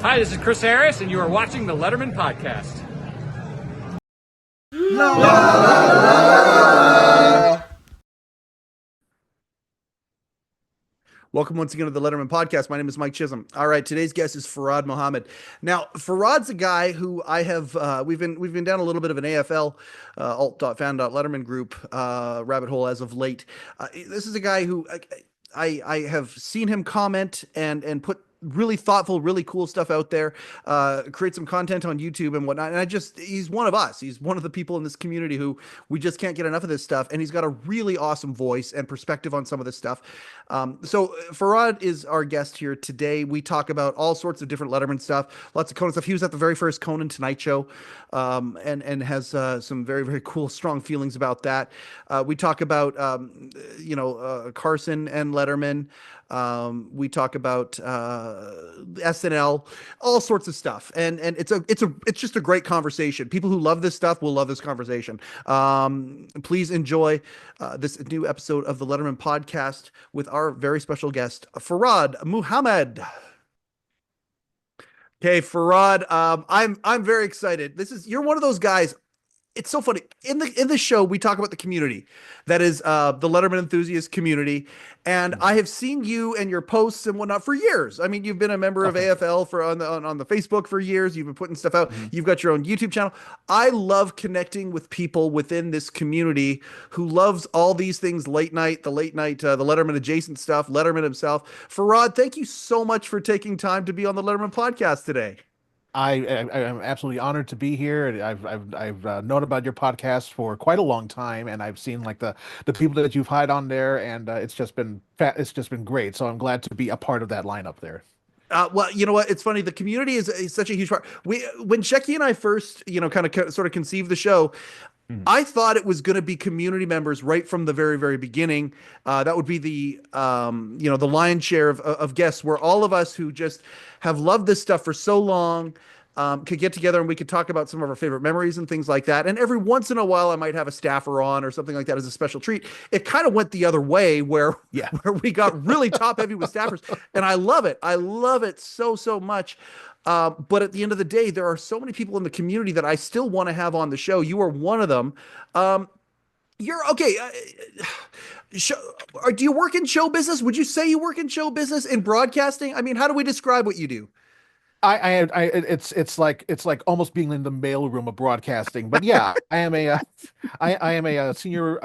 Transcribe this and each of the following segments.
Hi, this is Chris Harris, and you are watching the Letterman Podcast. La, la, la, la. Welcome once again to the Letterman Podcast. My name is Mike Chisholm. All right, today's guest is Farad Mohammed. Now, Farad's a guy who I have we've been down a little bit of an AFL alt.fan.LETTERMAN group rabbit hole as of late. This is a guy who I have seen him comment and put really thoughtful, really cool stuff out there, create some content on YouTube and whatnot. And he's one of us. He's one of the people in this community who we just can't get enough of this stuff. And he's got a really awesome voice and perspective on some of this stuff. So Farad is our guest here today. We talk about all sorts of different Letterman stuff, lots of Conan stuff. He was at the very first Conan Tonight Show, and has some very, very cool, strong feelings about that. We talk about, Carson and Letterman. We talk about SNL, all sorts of stuff, and it's just a great conversation. People who love this stuff will love this conversation. Please enjoy this new episode of the Letterman Podcast with our very special guest, Farad Mohammed. Okay, Farad, I'm very excited. You're one of those guys. It's so funny. In the show, we talk about the community that is the Letterman enthusiast community, and I have seen you and your posts and whatnot for years. I mean, you've been a member of AFL on the Facebook for years. You've been putting stuff out. You've got your own YouTube channel. I love connecting with people within this community who loves all these things. The Letterman adjacent stuff, Letterman himself. Farad, thank you so much for taking time to be on the Letterman Podcast today. I am absolutely honored to be here. I've known about your podcast for quite a long time, and I've seen like the people that you've had on there, and it's just been great. So I'm glad to be a part of that lineup there. Well, you know what? It's funny. The community is such a huge part. When Shecky and I first, sort of conceived the show, I thought it was going to be community members right from the very, very beginning. That would be the lion's share of guests, where all of us who just have loved this stuff for so long could get together and we could talk about some of our favorite memories and things like that. And every once in a while, I might have a staffer on or something like that as a special treat. It kind of went the other way where we got really top heavy with staffers. And I love it. I love it so, so much. But at the end of the day, there are so many people in the community that I still want to have on the show. You are one of them. You're okay. Do you work in show business? Would you say you work in show business in broadcasting? I mean, how do we describe what you do? It's like almost being in the mailroom of broadcasting, but yeah, I am a senior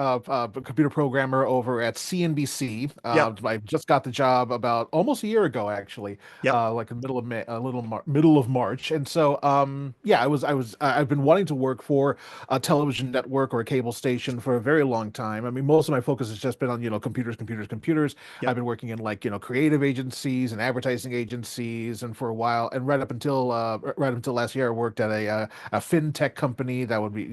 computer programmer over at CNBC. I just got the job about almost a year ago, actually. Like in the middle of May, middle of March, and so I've been wanting to work for a television network or a cable station for a very long time. I mean, most of my focus has just been on computers. I've been working in creative agencies and advertising agencies, and for a while. And right up until last year, I worked at a fintech company that would be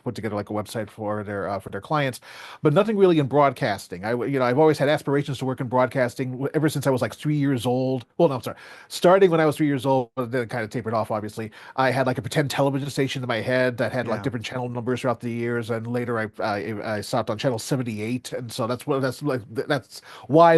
put together like a website for their clients, but nothing really in broadcasting. I've always had aspirations to work in broadcasting ever since I was like 3 years old. Well, no, I'm sorry, starting when I was 3 years old, but then it kind of tapered off. Obviously, I had like a pretend television station in my head that had like different channel numbers throughout the years, and later I stopped on channel 78, and so that's why my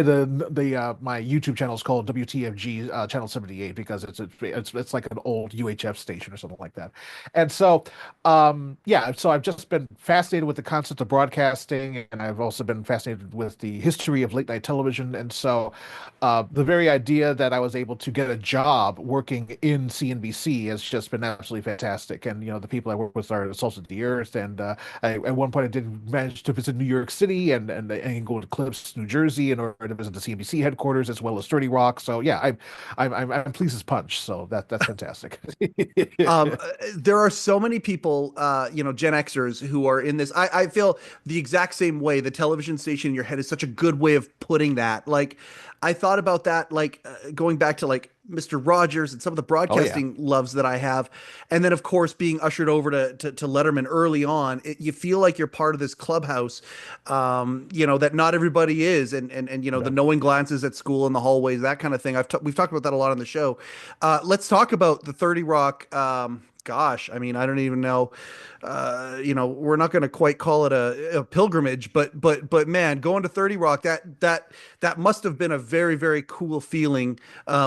YouTube channel is called WTFG channel 78, because it's like an old UHF station or something like that. And so so I've just been fascinated with the concept of broadcasting, and I've also been fascinated with the history of late night television. And so the very idea that I was able to get a job working in CNBC has just been absolutely fantastic. And the people I work with are the salt of the earth, and at one point I did manage to visit New York City and go to Clips, New Jersey, in order to visit the CNBC headquarters as well as 30 Rock. So yeah, I'm pleased as punch. So that's fantastic. There are so many people, Gen Xers who are in this. I feel the exact same way. The television station in your head is such a good way of putting that. Like, I thought about that, going back to Mr. Rogers and some of the broadcasting loves that I have. And then, of course, being ushered over to Letterman early on, you feel like you're part of this clubhouse, that not everybody is. And the knowing glances at school in the hallways, that kind of thing. We've talked about that a lot on the show. Let's talk about the 30 Rock gosh, I mean, I don't even know. We're not going to quite call it a pilgrimage, but man, going to 30 Rock, that must have been a very, very cool feeling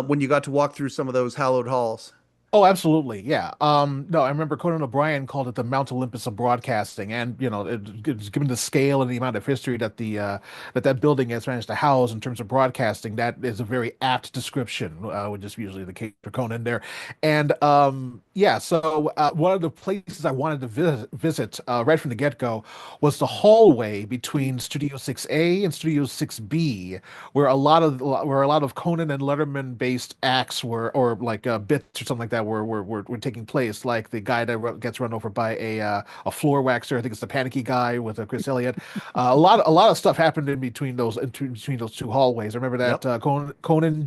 when you got to walk through some of those hallowed halls. Oh, absolutely. Yeah. No, I remember Conan O'Brien called it the Mount Olympus of broadcasting. And, it's given the scale and the amount of history that that building has managed to house in terms of broadcasting, that is a very apt description, which is usually the case for Conan there. And yeah, so one of the places I wanted to visit right from the get-go was the hallway between Studio 6A and Studio 6B, where a lot of Conan and Letterman based acts were, or like bits or something like that, were taking place. Like the guy that gets run over by a floor waxer. I think it's the panicky guy with Chris Elliott. A lot of stuff happened in between between those two hallways. I remember that Conan,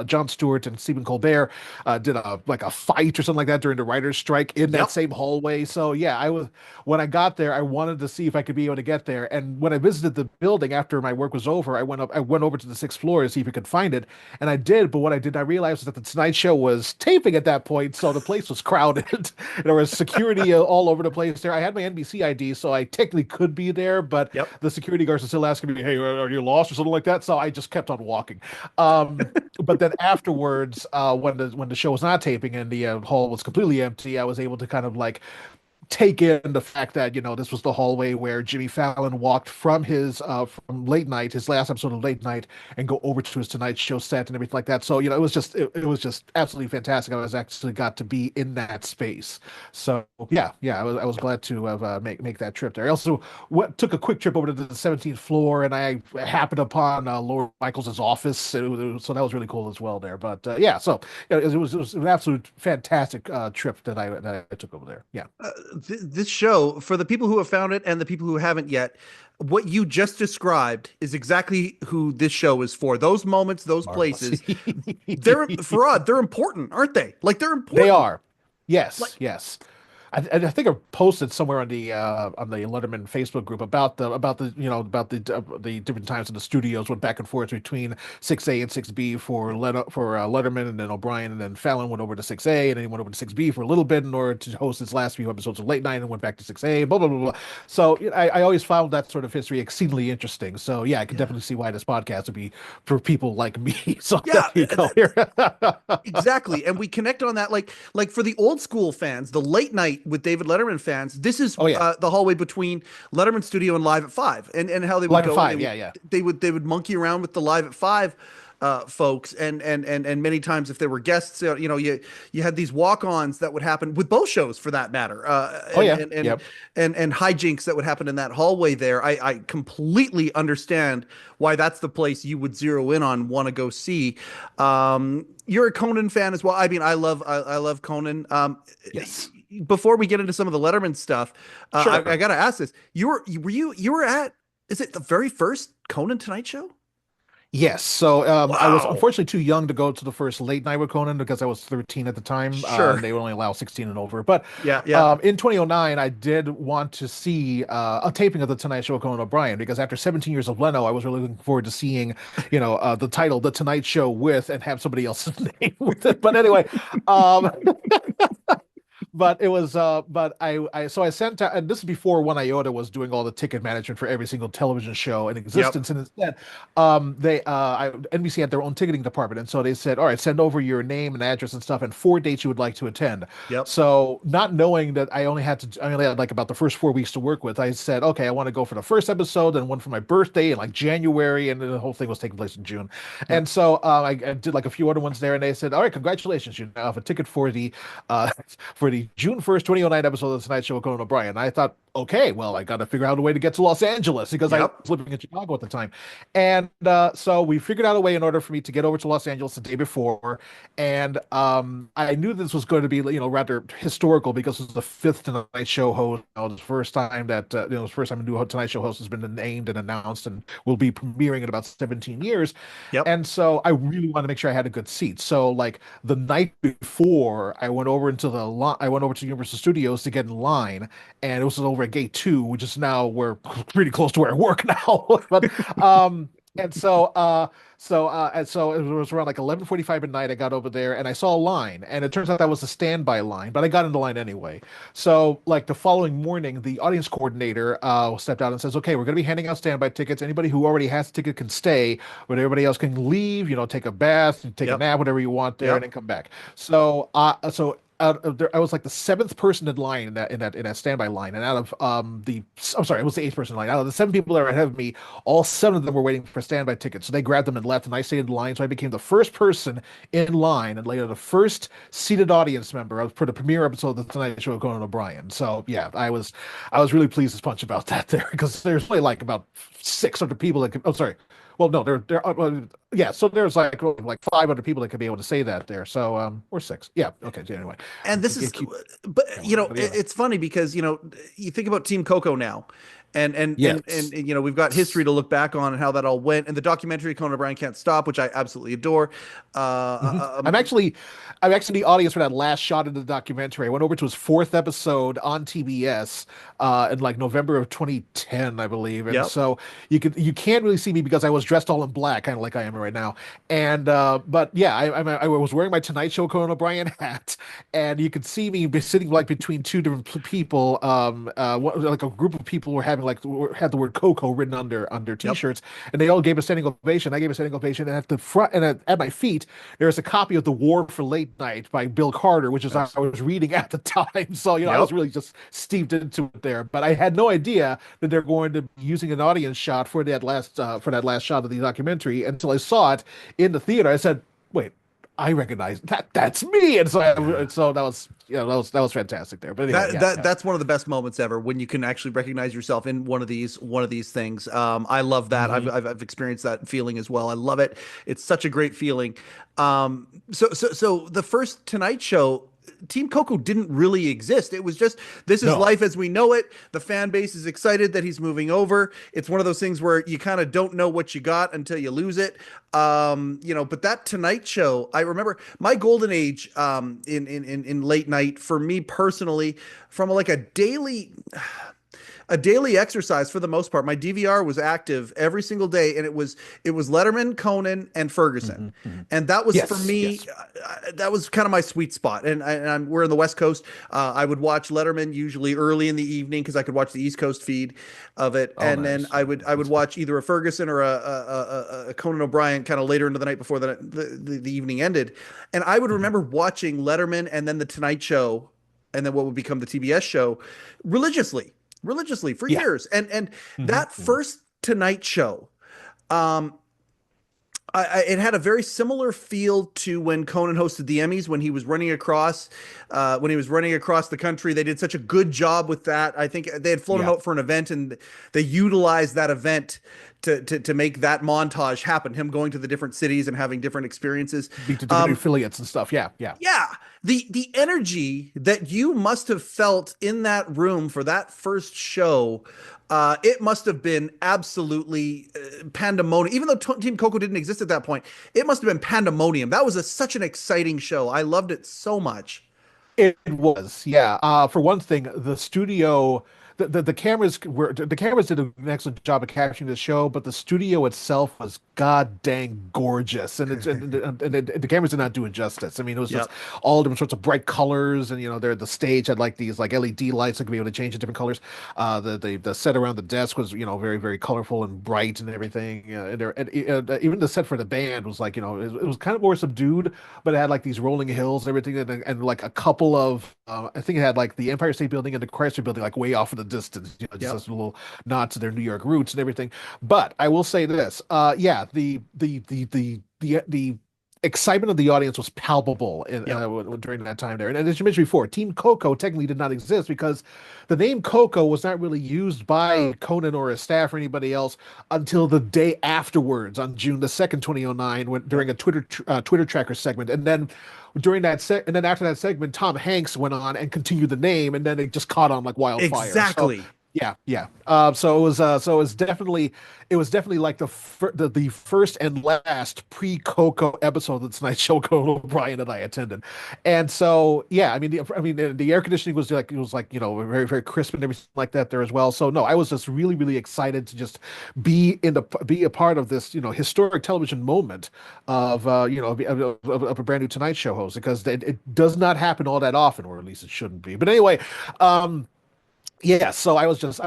Jon Stewart, and Stephen Colbert did a fight or something like that during the writers' strike in that same hallway. So yeah, when I got there, I wanted to see if I could be able to get there. And when I visited the building after my work was over, I went over to the sixth floor to see if I could find it, and I did. But what I did not realize was that the Tonight Show was taping at that point, so the place was crowded. There was security all over the place there. I had my NBC ID, so I technically could be there, but the security guards are still asking me, "Hey, are you lost?" or something like that. So I just kept on walking. But then afterwards, when the show was not taping and the hall was completely empty, I was able to kind of like take in the fact that this was the hallway where Jimmy Fallon walked from from late night, his last episode of late night, and go over to his Tonight Show set and everything like that. So it was just absolutely fantastic. I was actually got to be in that space. So yeah, I was glad to have make that trip there. I also took a quick trip over to the 17th floor, and I happened upon Lord Michaels' office. So that was really cool as well there. But yeah, so it was an absolute fantastic trip that I took over there. Yeah. This show, for the people who have found it and the people who haven't yet, what you just described is exactly who this show is for. Those moments, those places, they're important, aren't they? Like, they're important. They are. Yes, yes. I think I posted somewhere on the Letterman Facebook group about the different times in the studios went back and forth between 6A and 6B for Letterman, and then O'Brien, and then Fallon went over to 6A, and then he went over to 6B for a little bit in order to host his last few episodes of Late Night, and went back to 6A. Blah blah blah blah. So I always found that sort of history exceedingly interesting. So yeah, I can definitely see why this podcast would be for people like me. So yeah, exactly. And we connect on that, like for the old school fans, the Late Night with David Letterman fans, this is the hallway between Letterman studio and Live at 5, and how they would go. They would monkey around with the Live at 5 folks, and many times if there were guests, you had these walk-ons that would happen with both shows for that matter. And hijinks that would happen in that hallway there. I completely understand why that's the place you would zero in on, want to go see. You're a Conan fan as well. I mean, I love Conan. Yes. Before we get into some of the Letterman stuff, sure. I got to ask this: you were at, is it the very first Conan Tonight Show? Yes. So I was unfortunately too young to go to the first Late Night with Conan because I was 13 at the time. Sure. They would only allow 16 and over. But in 2009, I did want to see a taping of the Tonight Show with Conan O'Brien, because after 17 years of Leno, I was really looking forward to seeing, the title, The Tonight Show with, and have somebody else's name with it. But anyway, but it was, but I sent out, and this is before One Iota was doing all the ticket management for every single television show in existence. And instead, NBC had their own ticketing department. And so they said, all right, send over your name and address and stuff and 4 dates you would like to attend. So not knowing that I only had like about the first 4 weeks to work with, I said, okay, I want to go for the first episode and one for my birthday in like January. And the whole thing was taking place in June. And so I did like a few other ones there, and they said, all right, congratulations, you now have a ticket for the June 1st, 2009 episode of The Tonight Show with Conan O'Brien. And I thought, okay, well, I got to figure out a way to get to Los Angeles, because I was living in Chicago at the time. And so we figured out a way in order for me to get over to Los Angeles the day before. And I knew this was going to be, rather historical, because it was the 5th Tonight Show host. The first time that, the first time a new Tonight Show host has been named and announced, and will be premiering in about 17 years. And so I really wanted to make sure I had a good seat. So like the night before, I went over to Universal Studios to get in line, and it was over at Gate 2, which is now, we're pretty close to where I work now. But And so it was around like 11:45 at night. I got over there and I saw a line, and it turns out that was a standby line, but I got in the line anyway. So like the following morning, the audience coordinator stepped out and says, "Okay, we're going to be handing out standby tickets. Anybody who already has a ticket can stay, but everybody else can leave. Take a bath, take a Yep. nap, whatever you want there, and Yep. then come back." So out of there, I was like the seventh person in line in that standby line, and out of I'm sorry, it was the eighth person in line. Out of the seven people that were ahead of me, all seven of them were waiting for standby tickets. So they grabbed them and left, and I stayed in line. So I became the first person in line, and later the first seated audience member for the premiere episode of the Tonight Show with Conan O'Brien. So yeah, I was really pleased as punch about that there, because there's only like about 600 people that could. Oh, sorry. Well, no, yeah. So there's like 500 people that could be able to say that there. So or six. Yeah. Okay. So anyway, And this is, but it's funny because you think about Team Coco now, and we've got history to look back on and how that all went, and the documentary Conan O'Brien Can't Stop, which I absolutely adore. I'm actually the audience for that last shot of the documentary. I went over to his fourth episode on TBS in like November of 2010, I believe. And Yep. so you can't really see me because I was dressed all in black, kind of like I am right now. And but yeah, I was wearing my Tonight Show Conan O'Brien hat, and you could see me sitting like between two different people. Like a group of people were having had the word Coco written under T-shirts, and they all gave a standing ovation. I gave a standing ovation, and at the front and at my feet there's a copy of The War for Late Night by Bill Carter, which is I was reading at the time. So I was really just steeped into it there. But I had no idea that they're going to be using an audience shot for that last shot of the documentary until I saw it in the theater. I said, "Wait, I recognize that. That's me." And so that was fantastic there. But anyway, that's one of the best moments ever, when you can actually recognize yourself in one of these things. I love that. I've experienced that feeling as well. I love it. It's such a great feeling. So the first Tonight Show, Team Coco didn't really exist. It was just, this is life as we know it. The fan base is excited that he's moving over. It's one of those things where you kind of don't know what you got until you lose it. But that Tonight Show, I remember my golden age in late night for me personally, from like a daily exercise for the most part. My DVR was active every single day, and it was Letterman, Conan, and Ferguson, and that was for me. That was kind of my sweet spot. And we're in the West Coast. I would watch Letterman usually early in the evening because I could watch the East Coast feed of it, then I would watch either a Ferguson or a Conan O'Brien kind of later into the night before the evening ended. And I would remember watching Letterman and then the Tonight Show, and then what would become the TBS show religiously for years. And that first Tonight Show, it had a very similar feel to when Conan hosted the Emmys, when he was running across the country. They did such a good job with that. I think they had flown him out for an event, and they utilized that event to make that montage happen. Him going to the different cities and having different experiences, to different affiliates and stuff. Yeah. The energy that you must have felt in that room for that first show, it must have been absolutely pandemonium. Even though Team Coco didn't exist at that point, it must have been pandemonium. That was such an exciting show. I loved it so much. It was, yeah. For one thing, the studio, the cameras did an excellent job of capturing the show, but the studio itself was god dang gorgeous, and the cameras did not do it justice. I mean, it was just all different sorts of bright colors, and the stage had like these like LED lights that could be able to change to different colors. The set around the desk was very, very colorful and bright and everything. And even the set for the band was like it was kind of more subdued, but it had like these rolling hills and everything, and like a couple of I think it had like the Empire State Building and the Chrysler Building like way off in the distance, just a little nod to their New York roots and everything. But I will say this, the excitement of the audience was palpable during that time there. And as you mentioned before, Team Coco technically did not exist because the name Coco was not really used by Conan or his staff or anybody else until the day afterwards, on June the 2nd, 2009, during a Twitter tracker segment. And then and then after that segment, Tom Hanks went on and continued the name, and then it just caught on like wildfire. Exactly. Yeah. So it was definitely like the first and last pre-Coco episode of the Tonight Show Conan O'Brien that I attended, and so yeah, the air conditioning was like very very crisp and everything like that there as well. So no, I was just really really excited to just be a part of this historic television moment of of a brand new Tonight Show host, because it does not happen all that often, or at least it shouldn't be. But anyway. Yeah, so I was just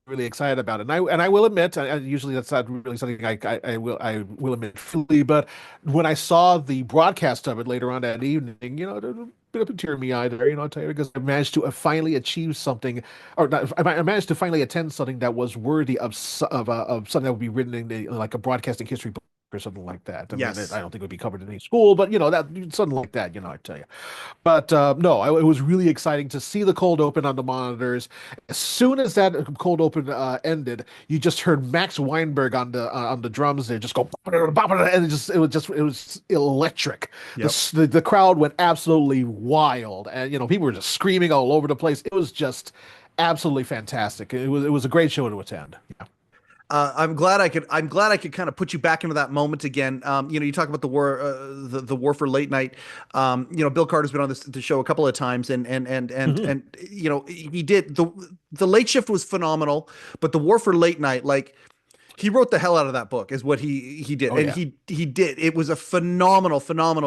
really excited about it, and I will admit, usually that's not really something I will admit freely, but when I saw the broadcast of it later on that evening, there was a bit of a tear in my eye there, I'll tell you, because I managed to finally achieve something, or not, I managed to finally attend something that was worthy of something that would be written in like a broadcasting history book or something like that. I mean, Yes. I don't think it would be covered in any school, but that something like that, I tell you. But no, it was really exciting to see the cold open on the monitors. As soon as that cold open ended, you just heard Max Weinberg on the drums there just go, and it was electric. Yep. The crowd went absolutely wild, and people were just screaming all over the place. It was just absolutely fantastic. It was a great show to attend. Yeah. I'm glad I could kind of put you back into that moment again. You talk about the war, the war for late night. Bill Carter's been on the show a couple of times, and he did the late shift was phenomenal, but the war for late night, like, he wrote the hell out of that book, is what he did. Oh And yeah. he did. It was a phenomenal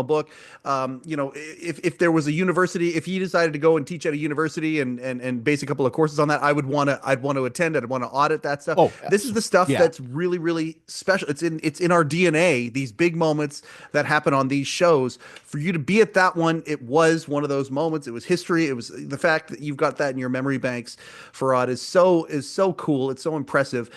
book. If there was a university, if he decided to go and teach at a university and base a couple of courses on that, I'd want to attend it. I'd want to audit that stuff. Oh, This is the stuff yeah. that's really, really special. It's in our DNA, these big moments that happen on these shows. For you to be at that one, it was one of those moments. It was history. It was the fact that you've got that in your memory banks, Farad, is so cool. It's so impressive.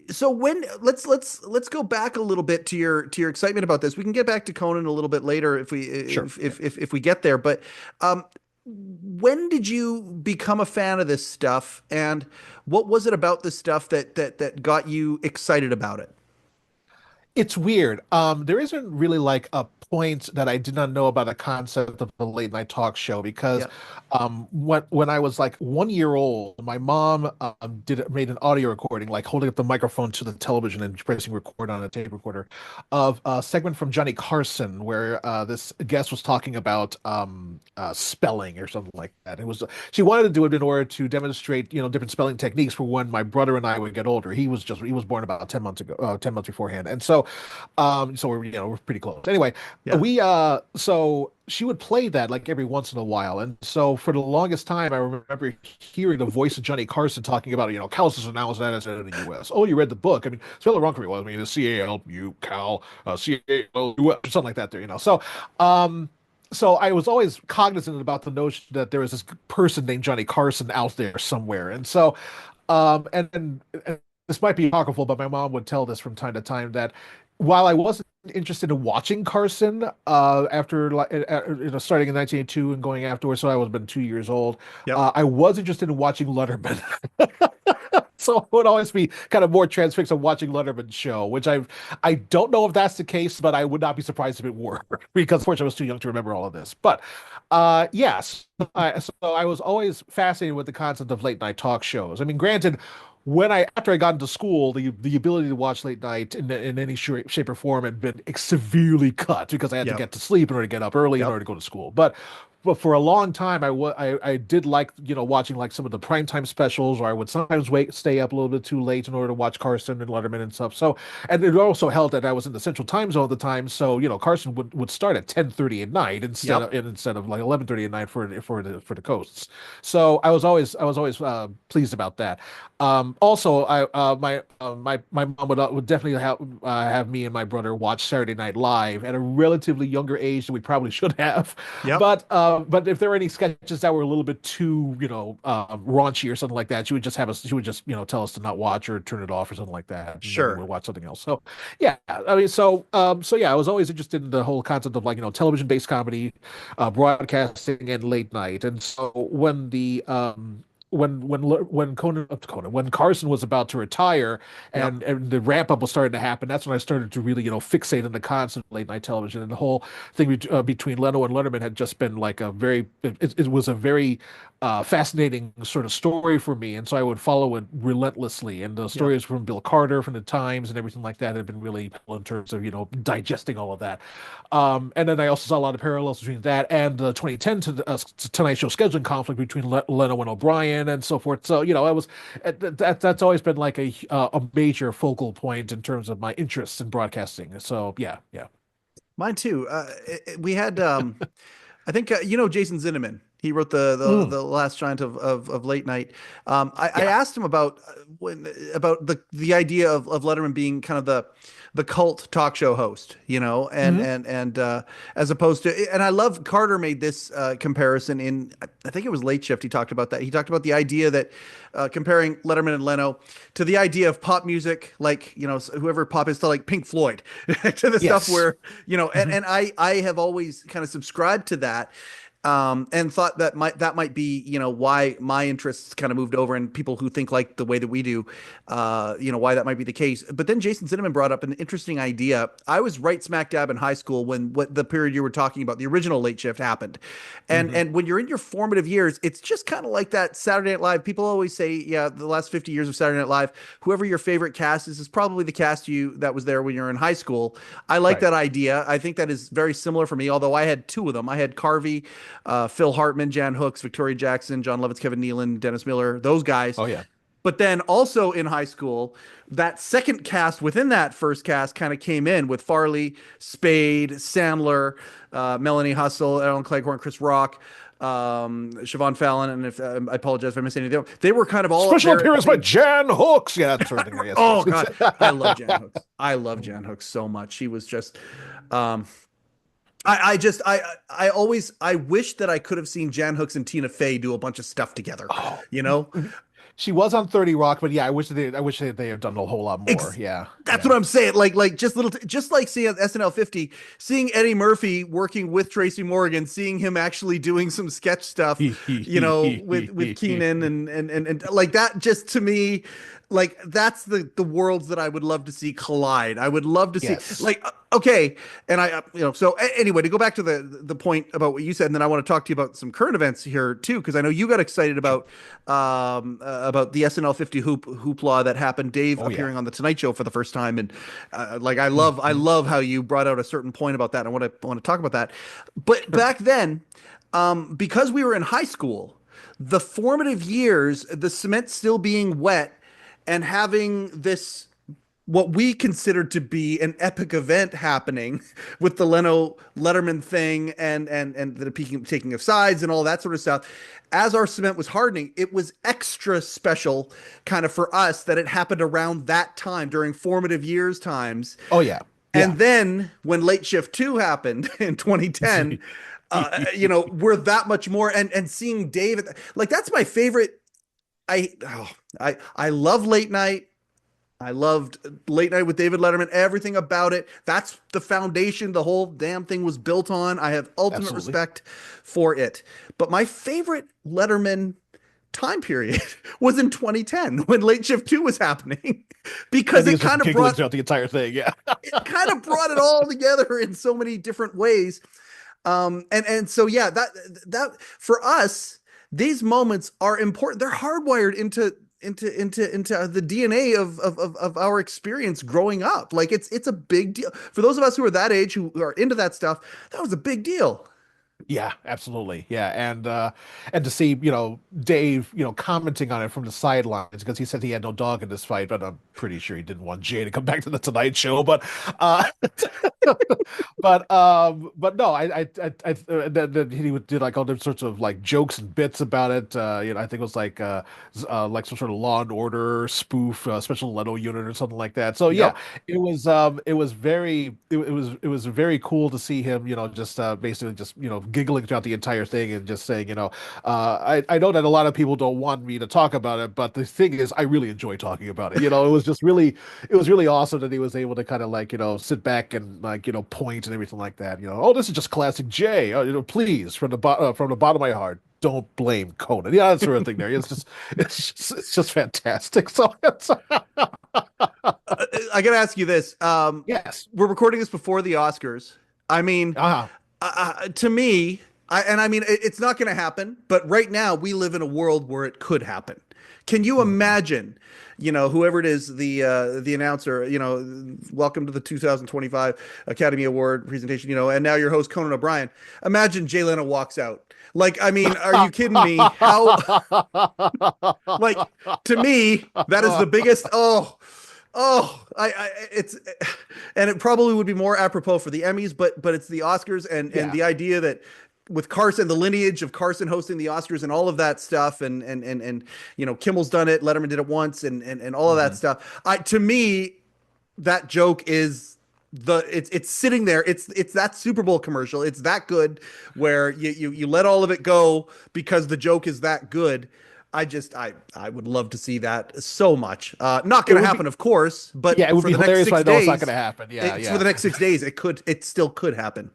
So let's go back a little bit to your excitement about this. We can get back to Conan a little bit later if we Sure. if we get there. But when did you become a fan of this stuff, and what was it about this stuff that got you excited about it? It's weird. There isn't really like a point that I did not know about the concept of the late night talk show, because Yeah. when I was like 1 year old, my mom made an audio recording, like holding up the microphone to the television and pressing record on a tape recorder, of a segment from Johnny Carson where this guest was talking about spelling or something like that. It was She wanted to do it in order to demonstrate different spelling techniques for when my brother and I would get older. He was born about 10 months ago, 10 months beforehand, and so we're pretty close. Anyway, Yeah. so she would play that like every once in a while, and so for the longest time, I remember hearing the voice of Johnny Carson talking about Cal's announced that as in the U.S. Oh, you read the book? I mean, spell it wrong for me. Well, I mean, it's C-A-L-U Cal, C-A-L-U, something like that. So I was always cognizant about the notion that there was this person named Johnny Carson out there somewhere, and so and this might be apocryphal, but my mom would tell this from time to time, that while I wasn't interested in watching Carson after starting in 1982 and going afterwards, so I was been 2 years old, Yep. I was interested in watching Letterman. So I would always be kind of more transfixed on watching Letterman's show, which I don't know if that's the case, but I would not be surprised if it were, because unfortunately I was too young to remember all of this. But yes, so I was always fascinated with the concept of late night talk shows. I mean, granted, after I got into school, the ability to watch late night in any shape or form had been severely cut, because I had to Yep. get to sleep in order to get up early in Yep. order to go to school. But for a long time, I did like watching like some of the primetime specials, or I would sometimes stay up a little bit too late in order to watch Carson and Letterman and stuff. So, and it also helped that I was in the Central Time Zone at the time, so Carson would start at 10:30 at night Yep. instead of like 11:30 at night for the coasts. So I was always pleased about that. Also, my mom would definitely have me and my brother watch Saturday Night Live at a relatively younger age than we probably should have. Yep. But if there were any sketches that were a little bit too raunchy or something like that, she would just tell us to not watch or turn it off or something like that, and then we Sure. would watch something else. So yeah, I mean, so yeah, I was always interested in the whole concept of like television based comedy, broadcasting, and late night. And so when Carson was about to retire Yep. and the ramp up was starting to happen, that's when I started to really, fixate on the concept of late night television, and the whole thing between Leno and Letterman had just been like it was a very fascinating sort of story for me, and so I would follow it relentlessly. And the Yep. stories from Bill Carter, from the Times, and everything like that have been really helpful in terms of digesting all of that. And then I also saw a lot of parallels between that and the 2010 Tonight Show scheduling conflict between Leno and O'Brien and so forth. So, I was that's always been like a major focal point in terms of my interests in broadcasting. So, yeah, yeah. Mine too. We had, I think, Jason Zinnemann. He wrote Mm, the last giant of late night. I yeah. asked him about about the idea of Letterman being kind of the cult talk show host, Mhm. and as opposed to, and I love Carter made this comparison in, I think it was Late Shift. He talked about that. He talked about the idea that comparing Letterman and Leno to the idea of pop music, like whoever pop is, to like Pink Floyd, to the stuff Yes. where and I have always kind of subscribed to that, and thought that might be why my interests kind of moved over, and people who think like the way that we do, why that might be the case. But then Jason Cinnamon brought up an interesting idea. I was right smack dab in high school when what the period you were talking about, the original Late Shift, happened, Hmm. and when you're in your formative years, it's just kind of like that Saturday Night Live. People always say, yeah, the last 50 years of Saturday Night Live, whoever your favorite cast is probably the cast that was there when you're in high school. I like Right. that idea. I think that is very similar for me, although I had two of them. I had Carvey, Phil Hartman, Jan Hooks, Victoria Jackson, John Lovitz, Kevin Nealon, Dennis Miller, those guys. Oh, yeah. But then also in high school, that second cast within that first cast kind of came in with Farley, Spade, Sandler, Melanie Hussle, Alan Cleghorn, Chris Rock, Siobhan Fallon, and if I apologize if I missed any of them, they were kind of all up Special there at the appearance by same. Jan Hooks. Yeah, that sort of thing. Yes, Oh yes. God, I love Jan Hooks. I love Jan Hooks so much. She was just, um, I always I wish that I could have seen Jan Hooks and Tina Fey do a bunch of stuff together. Oh, You know, she was on 30 Rock, but yeah, I wish they had done a whole lot more. Ex- Yeah, that's yeah. what I'm saying. Like just just like seeing SNL 50, seeing Eddie Murphy working with Tracy Morgan, seeing him actually doing some sketch stuff, with Keenan and like that. Just to me, like that's the worlds that I would love to see collide. I would love to see Yes. like okay, and so anyway, to go back to the point about what you said, and then I want to talk to you about some current events here too, because I know you got excited about the SNL 50 hoopla that happened. Dave Oh, yeah. appearing on the Tonight Show for the first time, and like I Mhm. love how you brought out a certain point about that. I want to talk about that, but Sure. back then, because we were in high school, the formative years, the cement still being wet, and having this what we considered to be an epic event happening with the Leno Letterman thing, and the taking of sides and all that sort of stuff. As our cement was hardening, it was extra special kind of for us that it happened around that time during formative years times. Oh, yeah. Yeah. And then when Late Shift 2 happened in 2010, we're that much more, and seeing David, like that's my favorite. I love late night. I loved Late Night with David Letterman, everything about it. That's the foundation the whole damn thing was built on. I have ultimate Absolutely. respect for it. But my favorite Letterman time period was in 2010 when Late Shift 2 was happening I because think it's just giggling throughout the entire thing. Yeah. it brought it all together in so many different ways. And so yeah, that for us, these moments are important. They're hardwired into the DNA of our experience growing up. Like it's a big deal for those of us who are that age who are into that stuff. That was a big deal. Yeah, absolutely. Yeah, and to see, Dave, commenting on it from the sidelines because he said he had no dog in this fight, but I'm pretty sure he didn't want Jay to come back to the Tonight Show. But but no, then he did like all different sorts of like jokes and bits about it. I think it was like some sort of Law and Order spoof, Special Leno Unit or something like that. So yeah, Yep. it was very cool to see him, just basically just giggling throughout the entire thing and just saying, I know that a lot of people don't want me to talk about it, but the thing is, I really enjoy talking about it. It was really awesome that he was able to kind of like, sit back and like, point and everything like that. Oh, this is just classic Jay. Please, from the bottom of my heart. don't blame Conan. Yeah, that sort of thing there. It's just fantastic. So it's, I gotta ask you this. yes. We're recording this before the Oscars. I mean, Uh-huh. to me, I mean, it's not going to happen. But right now, we live in a world where it could happen. Can you Mhm. imagine? Whoever it is, the announcer. Welcome to the 2025 Academy Award presentation. And now your host Conan O'Brien. Imagine Jay Leno walks out. Like, I mean, are you kidding me? How? Like, to me, that is the biggest. It's, and it probably would be more apropos for the Emmys, but it's the Oscars, and Yeah. the idea that with Carson, the lineage of Carson hosting the Oscars and all of that stuff, and Kimmel's done it, Letterman did it once, and all of that Mhm. stuff. To me, that joke is it's sitting there. It's that Super Bowl commercial. It's that good where you let all of it go because the joke is that good. I would love to see that so much. Not It going to would be happen, of course, Yeah, but it would for be the next hilarious, but I six know it's not going days, to happen. Yeah, it's for the next 6 days. It still could happen.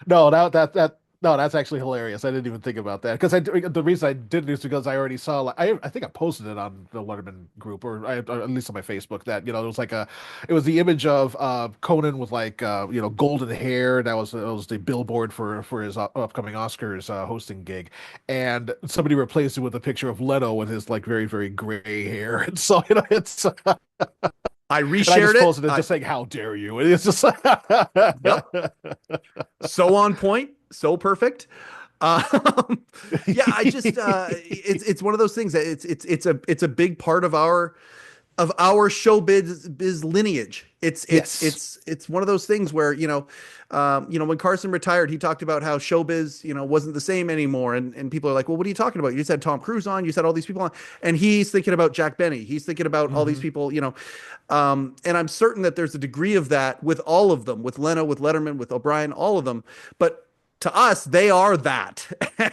No, no, that's actually hilarious. I didn't even think about that because the reason I did is because I already saw like I think I posted it on the Letterman group or at least on my Facebook that it was like it was the image of Conan with like golden hair. That was the billboard for his upcoming Oscars hosting gig, and somebody replaced it with a picture of Leto with his like very very gray hair, and so it's I and I reshared just it. posted it just saying how dare you, and it's just Yep, so on point, so perfect. Um, yeah, it's one of those things that it's a big part of our showbiz biz lineage. It's it's yes. it's it's one of those things where when Carson retired, he talked about how showbiz wasn't the same anymore, and people are like, well, what are you talking about? You just had Tom Cruise on, you said all these people on, and he's thinking about Jack Benny, he's thinking about all these Hmm. people, and I'm certain that there's a degree of that with all of them, with Leno, with Letterman, with O'Brien, all of them, but to us, they are that,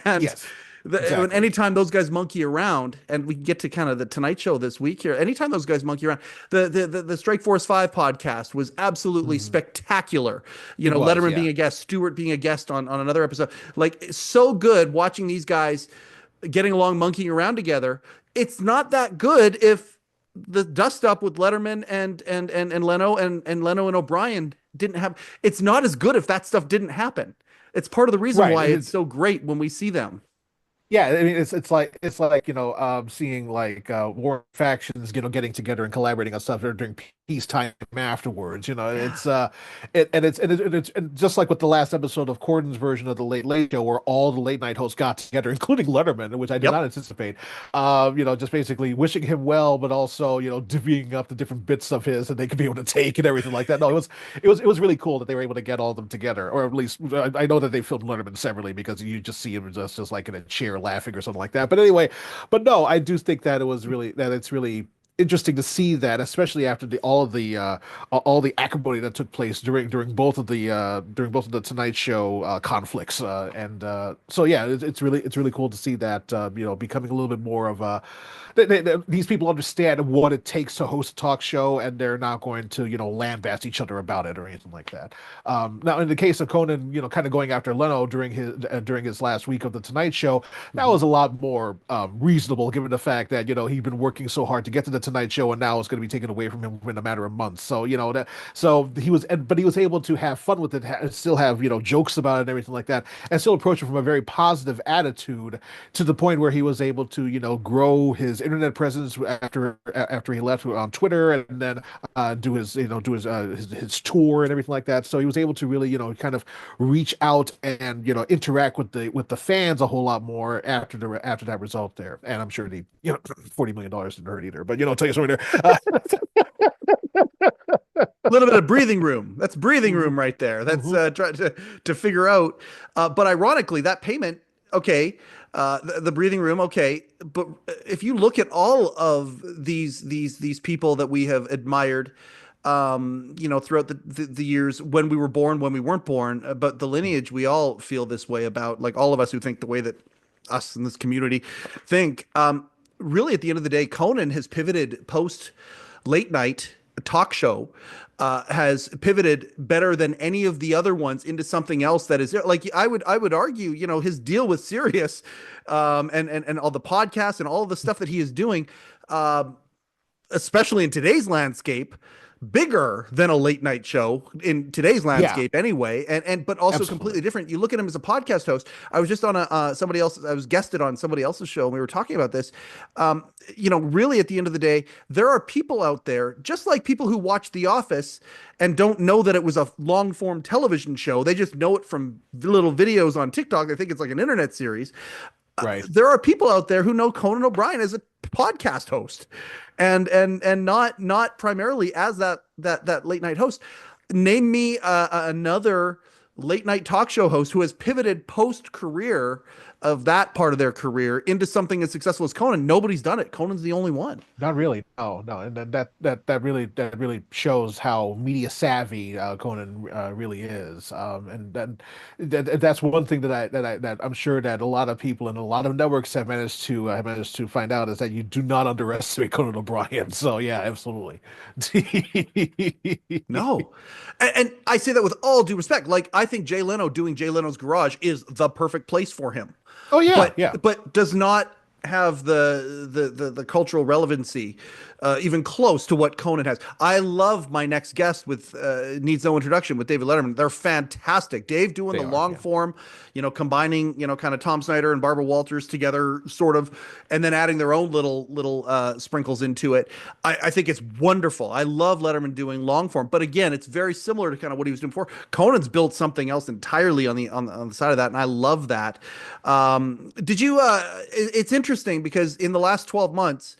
and Yes, when exactly. anytime those guys monkey around, and we get to kind of the Tonight Show this week here, anytime those guys monkey around, the Strike Force 5 podcast was absolutely Hmm. spectacular. It was, Letterman yeah. being a guest, Stewart being a guest on another episode, like so good watching these guys getting along, monkeying around together. It's not that good if the dust up with Letterman and Leno and Leno and O'Brien didn't have. It's not as good if that stuff didn't happen. It's part of the reason Right. why it's so great when we see them. Yeah, I mean it's like seeing like war factions getting together and collaborating on stuff during peacetime afterwards. Yeah. And just like with the last episode of Corden's version of the Late Late Show, where all the late night hosts got together, including Letterman, which I did not Yep. anticipate. Just basically wishing him well, but also divvying up the different bits of his that they could be able to take and everything like that. No, it was really cool that they were able to get all of them together, or at least I know that they filmed Letterman separately because you just see him just like in a chair laughing or something like that. But anyway, but no, I do think that it's really interesting to see that, especially after all the acrimony that took place during both of the Tonight Show conflicts, and so yeah, it's really cool to see that becoming a little bit more of a these people understand what it takes to host a talk show, and they're not going to lambast each other about it or anything like that. Now, in the case of Conan, kind of going after Leno during his last week of the Tonight Show, that Mhm. was a lot more reasonable, given the fact that he'd been working so hard to get to the Tonight Show, and now it's going to be taken away from him in a matter of months. So but he was able to have fun with it, still have jokes about it and everything like that, and still approach it from a very positive attitude to the point where he was able to grow his internet presence after he left on Twitter, and then do his tour and everything like that. So he was able to really kind of reach out and interact with the fans a whole lot more after that result there. And I'm sure the $40 million didn't hurt either. But tell you something there. A little bit of breathing room. That's breathing Mhm, room right there. That's mhm. trying to figure out. But ironically, that payment, okay, the breathing room, okay. But if you look at all of these people that we have admired, throughout the years when we were born, when we weren't born, but the lineage, we all feel this way about, like all of us who think the way that us in this community think. Really, at the end of the day, Conan has pivoted post late night talk show has pivoted better than any of the other ones into something else that is like I would argue, his deal with Sirius, and all the podcasts and all the stuff that he is doing, um, especially in today's landscape, bigger than a late night show in today's Yeah, landscape anyway, and but also completely absolutely. different. You look at him as a podcast host. I was just on somebody else. I was guested on somebody else's show, and we were talking about this. um really, at the end of the day, there are people out there, just like people who watch The Office and don't know that it was a long form television show. They just know it from little videos on TikTok. They think it's like an internet series. Right. There are people out there who know Conan O'Brien as a podcast host, and not primarily as that late night host. Name me another late night talk show host who has pivoted post career of that part of their career into something as successful as Conan. Nobody's done it. Conan's the only one. Not really. No, no, and that really shows how media savvy Conan really is. And then that's one thing that I'm sure that a lot of people and a lot of networks have managed to find out, is that you do not underestimate Conan O'Brien. So yeah, absolutely. No. And I say that with all due respect. Like, I think Jay Leno doing Jay Leno's Garage is the perfect place for him. Oh yeah, But yeah. does not have the cultural relevancy even close to what Conan has. I love my next guest with needs no introduction with David Letterman. They're fantastic. Dave doing They the are. long Yeah. form, combining, kind of Tom Snyder and Barbara Walters together, sort of, and then adding their own little sprinkles into it. I think it's wonderful. I love Letterman doing long form, but again, it's very similar to kind of what he was doing before. Conan's built something else entirely on the side of that, and I love that. Did you? It's interesting because in the last 12 months,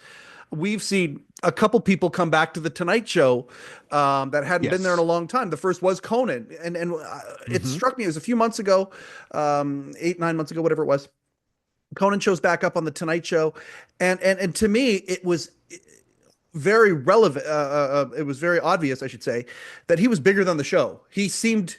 we've seen a couple people come back to the Tonight Show that hadn't been there in a Yes. long time. The first was Conan, and it Hmm. struck me, it was a few months ago, 8, 9 months ago, whatever it was. Conan shows back up on the Tonight Show, and to me, it was very relevant. It was very obvious, I should say, that he was bigger than the show. He seemed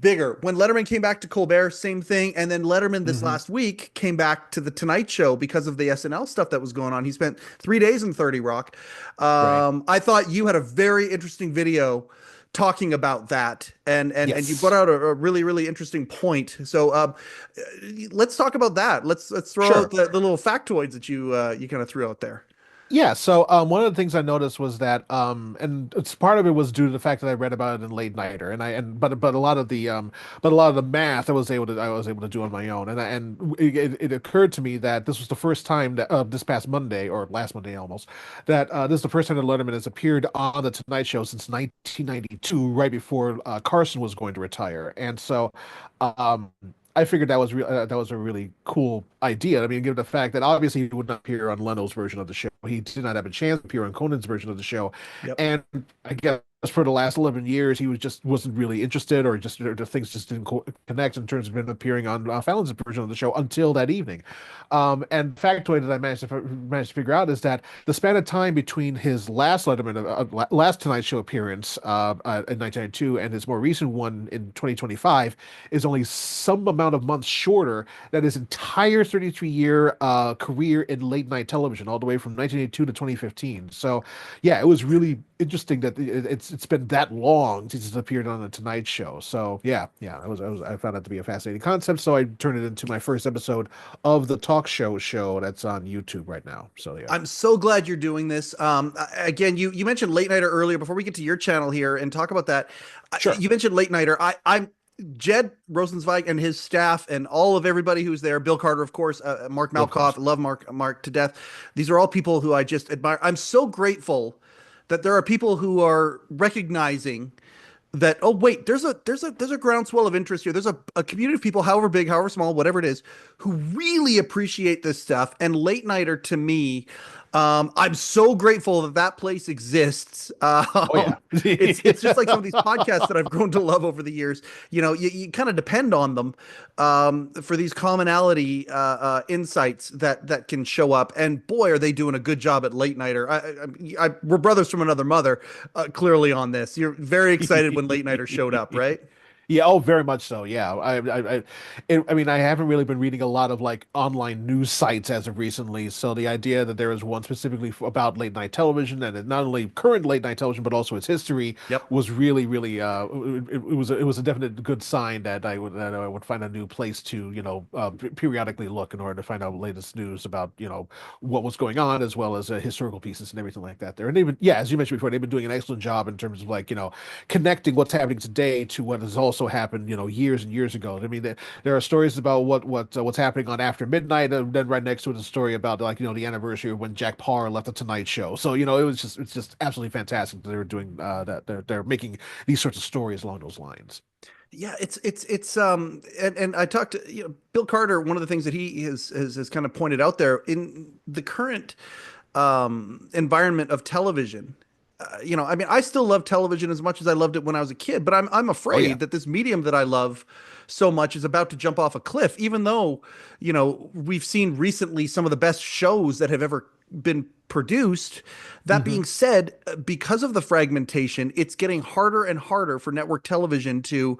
bigger. When Letterman came back to Colbert, same thing. And then Letterman this Hmm. last week came back to the Tonight Show because of the SNL stuff that was going on. He spent 3 days in 30 Rock. Right. I thought you had a very interesting video talking about that, and you brought Yes. out a really really interesting point. So let's talk about that. Let's throw out Sure. the little factoids that you kind of threw out there. Yeah, so one of the things I noticed was that, and it's part of it was due to the fact that I read about it in Late Nighter, but a lot of the math I was able to do on my own, and it occurred to me that this was the first time that this past Monday, or last Monday almost, that this is the first time that Letterman has appeared on the Tonight Show since 1992, right before Carson was going to retire, and so. Um, I figured that was a really cool idea. I mean, given the fact that obviously he would not appear on Leno's version of the show, he did not have a chance to appear on Conan's version of the show, Yep. and I guess for the last 11 years he wasn't really interested, or the things just didn't connect in terms of him appearing on Fallon's version of the show until that evening. And the factoid that I managed to figure out is that the span of time between his last Tonight Show appearance in 1992 and his more recent one in 2025 is only some amount of months shorter than his entire 33-year career in late night television, all the way from 1982 to 2015. So, yeah, it was really interesting that it's been that long since it's appeared on the Tonight Show. So, yeah, I found that to be a fascinating concept. So I turned it into my first episode of the talk show that's on YouTube right now. So yeah, I'm so glad you're doing this. Again, you mentioned Late Nighter earlier. Before we get to your channel here and talk about that, sure, you mentioned Late Nighter. I'm Jed Rosenzweig and his staff and all of everybody who's there. Bill Carter, of course, Mark of Malkoff. course. I love Mark to death. These are all people who I just admire. I'm so grateful that there are people who are recognizing that, oh wait, there's a groundswell of interest here. There's a community of people, however big, however small, whatever it is, who really appreciate this stuff. And Late Nighter, to me, I'm so grateful that that place exists. Oh yeah, It's just like some of these podcasts that I've grown to love over the years. You kind of depend on them for these commonality insights that can show up. And boy, are they doing a good job at Late Nighter. We're brothers from another mother, clearly on this. You're very excited when Late Nighter showed up, right? Yeah, oh, very much so. Yeah, I mean, I haven't really been reading a lot of like online news sites as of recently. So the idea that there is one specifically about late night television and not only current late night television but also its history Yep. was really, really it was a definite good sign that I would find a new place to periodically look in order to find out latest news about what was going on as well as historical pieces and everything like that. There and even yeah, as you mentioned before, they've been doing an excellent job in terms of like connecting what's happening today to what has also happened, years and years ago. I mean, there are stories about what's happening on After Midnight, and then right next to it is a story about like the anniversary of when Jack Parr left the Tonight Show. So it's just absolutely fantastic that they're doing that. They're making these sorts of stories along those lines. Yeah, it's and I talked to Bill Carter. One of the things that he has kind of pointed out there in the current environment of television. I mean, I still love television as much as I loved it when I was a kid, but I'm Oh yeah. afraid that this medium that I love so much is about to jump off a cliff, even though, we've seen recently some of the best shows that have ever been produced. That Hmm. being said, because of the fragmentation, it's getting harder and harder for network television to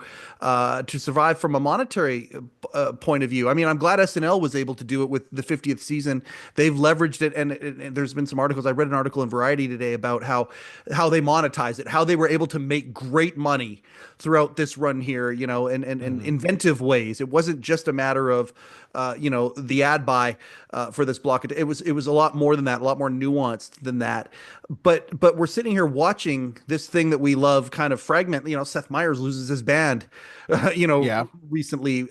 survive from a monetary point of view. I mean, I'm glad SNL was able to do it with the 50th season. They've leveraged it, and there's been some articles. I read an article in Variety today about how they monetize it, how they were able to make great money throughout this run here, and Hmm. inventive ways. It wasn't just a matter of the ad buy for this block. It was a lot more than that, a lot more nuanced than that. But we're sitting here watching this thing that we love kind of fragment. Seth Meyers loses his band, Yeah. recently.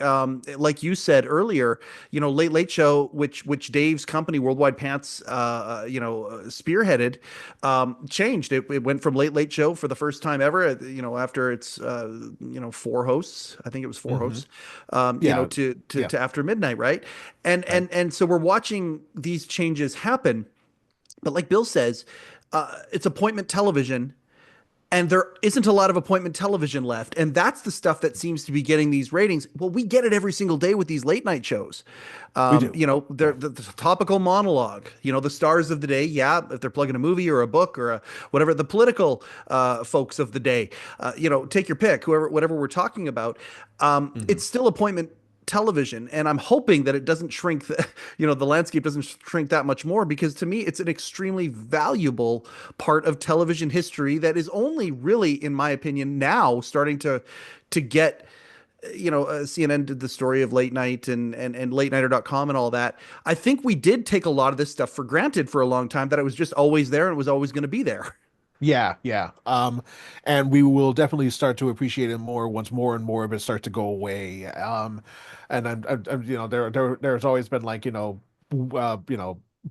Like you said earlier, Late Late Show, which Dave's company, Worldwide Pants, spearheaded, changed. It went from Late Late Show for the first time ever, after its four hosts. I think it was four Hmm. hosts, Yeah. Yeah. to After Midnight, right? And Right. and so we're watching these changes happen. But like Bill says, it's appointment television, and there isn't a lot of appointment television left. And that's the stuff that seems to be getting these ratings. Well, we get it every single day with these late night shows. We do. They're Yeah. the topical monologue, the stars of the day. Yeah, if they're plugging a movie or a book or whatever, the political folks of the day, take your pick, whoever, whatever we're talking about. Hmm. It's still appointment television, and I'm hoping that it doesn't shrink the landscape doesn't shrink that much more, because to me it's an extremely valuable part of television history that is only really, in my opinion, now starting to get. CNN did the story of late night and latenighter.com and all that. I think we did take a lot of this stuff for granted for a long time, that it was just always there and it was always going to be there. Yeah, yeah. And we will definitely start to appreciate it more once more and more of it starts to go away. And there's always been like,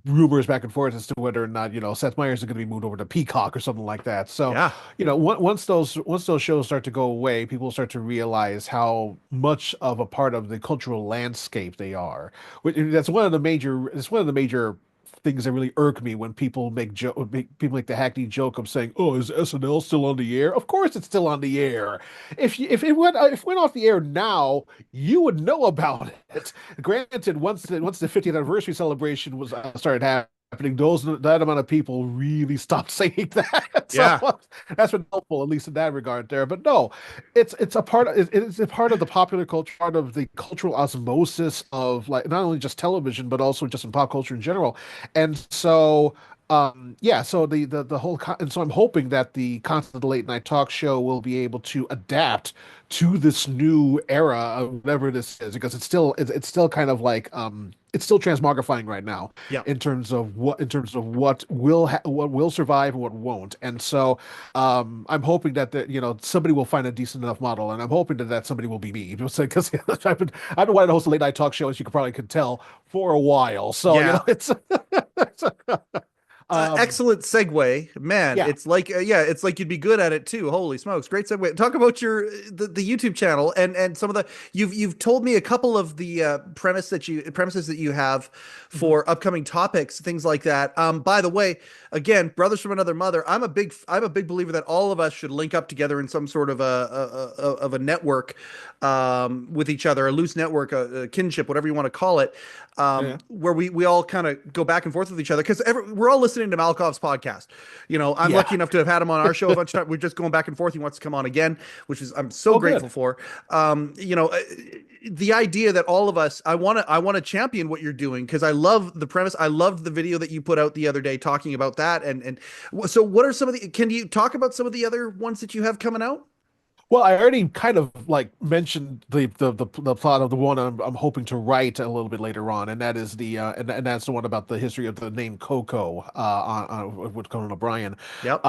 rumors back and forth as to whether or not, Seth Meyers is going to be moved over to Peacock or something like that. So, Yeah. once those shows start to go away, people start to realize how much of a part of the cultural landscape they are. That's one of the major, it's one of the major things that really irk me when people make the hackneyed joke of saying, "Oh, is SNL still on the air?" Of course, it's still on the air. If it went off the air now, you would know about it. Granted, once the 50th anniversary celebration was started happening, that amount of people really stopped saying that. Yeah. So that's been helpful, at least in that regard there. But no, it's a part of the popular culture, part of the cultural osmosis of like not only just television but also just in pop culture in general. And so yeah, so the whole and so I'm hoping that the content of the late night talk show will be able to adapt to this new era of whatever this is, because it's still kind of like it's still transmogrifying right now Yeah. in terms of what will survive and what won't. And so I'm hoping that somebody will find a decent enough model, and I'm hoping that somebody will be me, because I've been wanting to host a late night talk show, as you could tell, for a while. So Yeah. it's um Excellent segue, man. yeah. It's like you'd be good at it too. Holy smokes, great segue. Talk about the YouTube channel and some of the you've told me a couple of the premises that you have Mhm. for upcoming topics, things like that. By the way, again, brothers from another mother. I'm a big believer that all of us should link up together in some sort of a network, with each other, a loose network, a kinship, whatever you want to call it, Yeah. where we all kind of go back and forth with each other, because we're all listening listening to Malkov's podcast. I'm Yeah. lucky enough to have had him on our show a bunch of times. We're just going back and forth. He wants to come on again, which is I'm so Oh, grateful good. for. The idea that all of us, I want to champion what you're doing because I love the premise. I loved the video that you put out the other day talking about that. And so, what are some of the? Can you talk about some of the other ones that you have coming out? Well, I already kind of like mentioned the plot of the one I'm hoping to write a little bit later on, and that is and that's the one about the history of the name Coco with Conan O'Brien, Yep.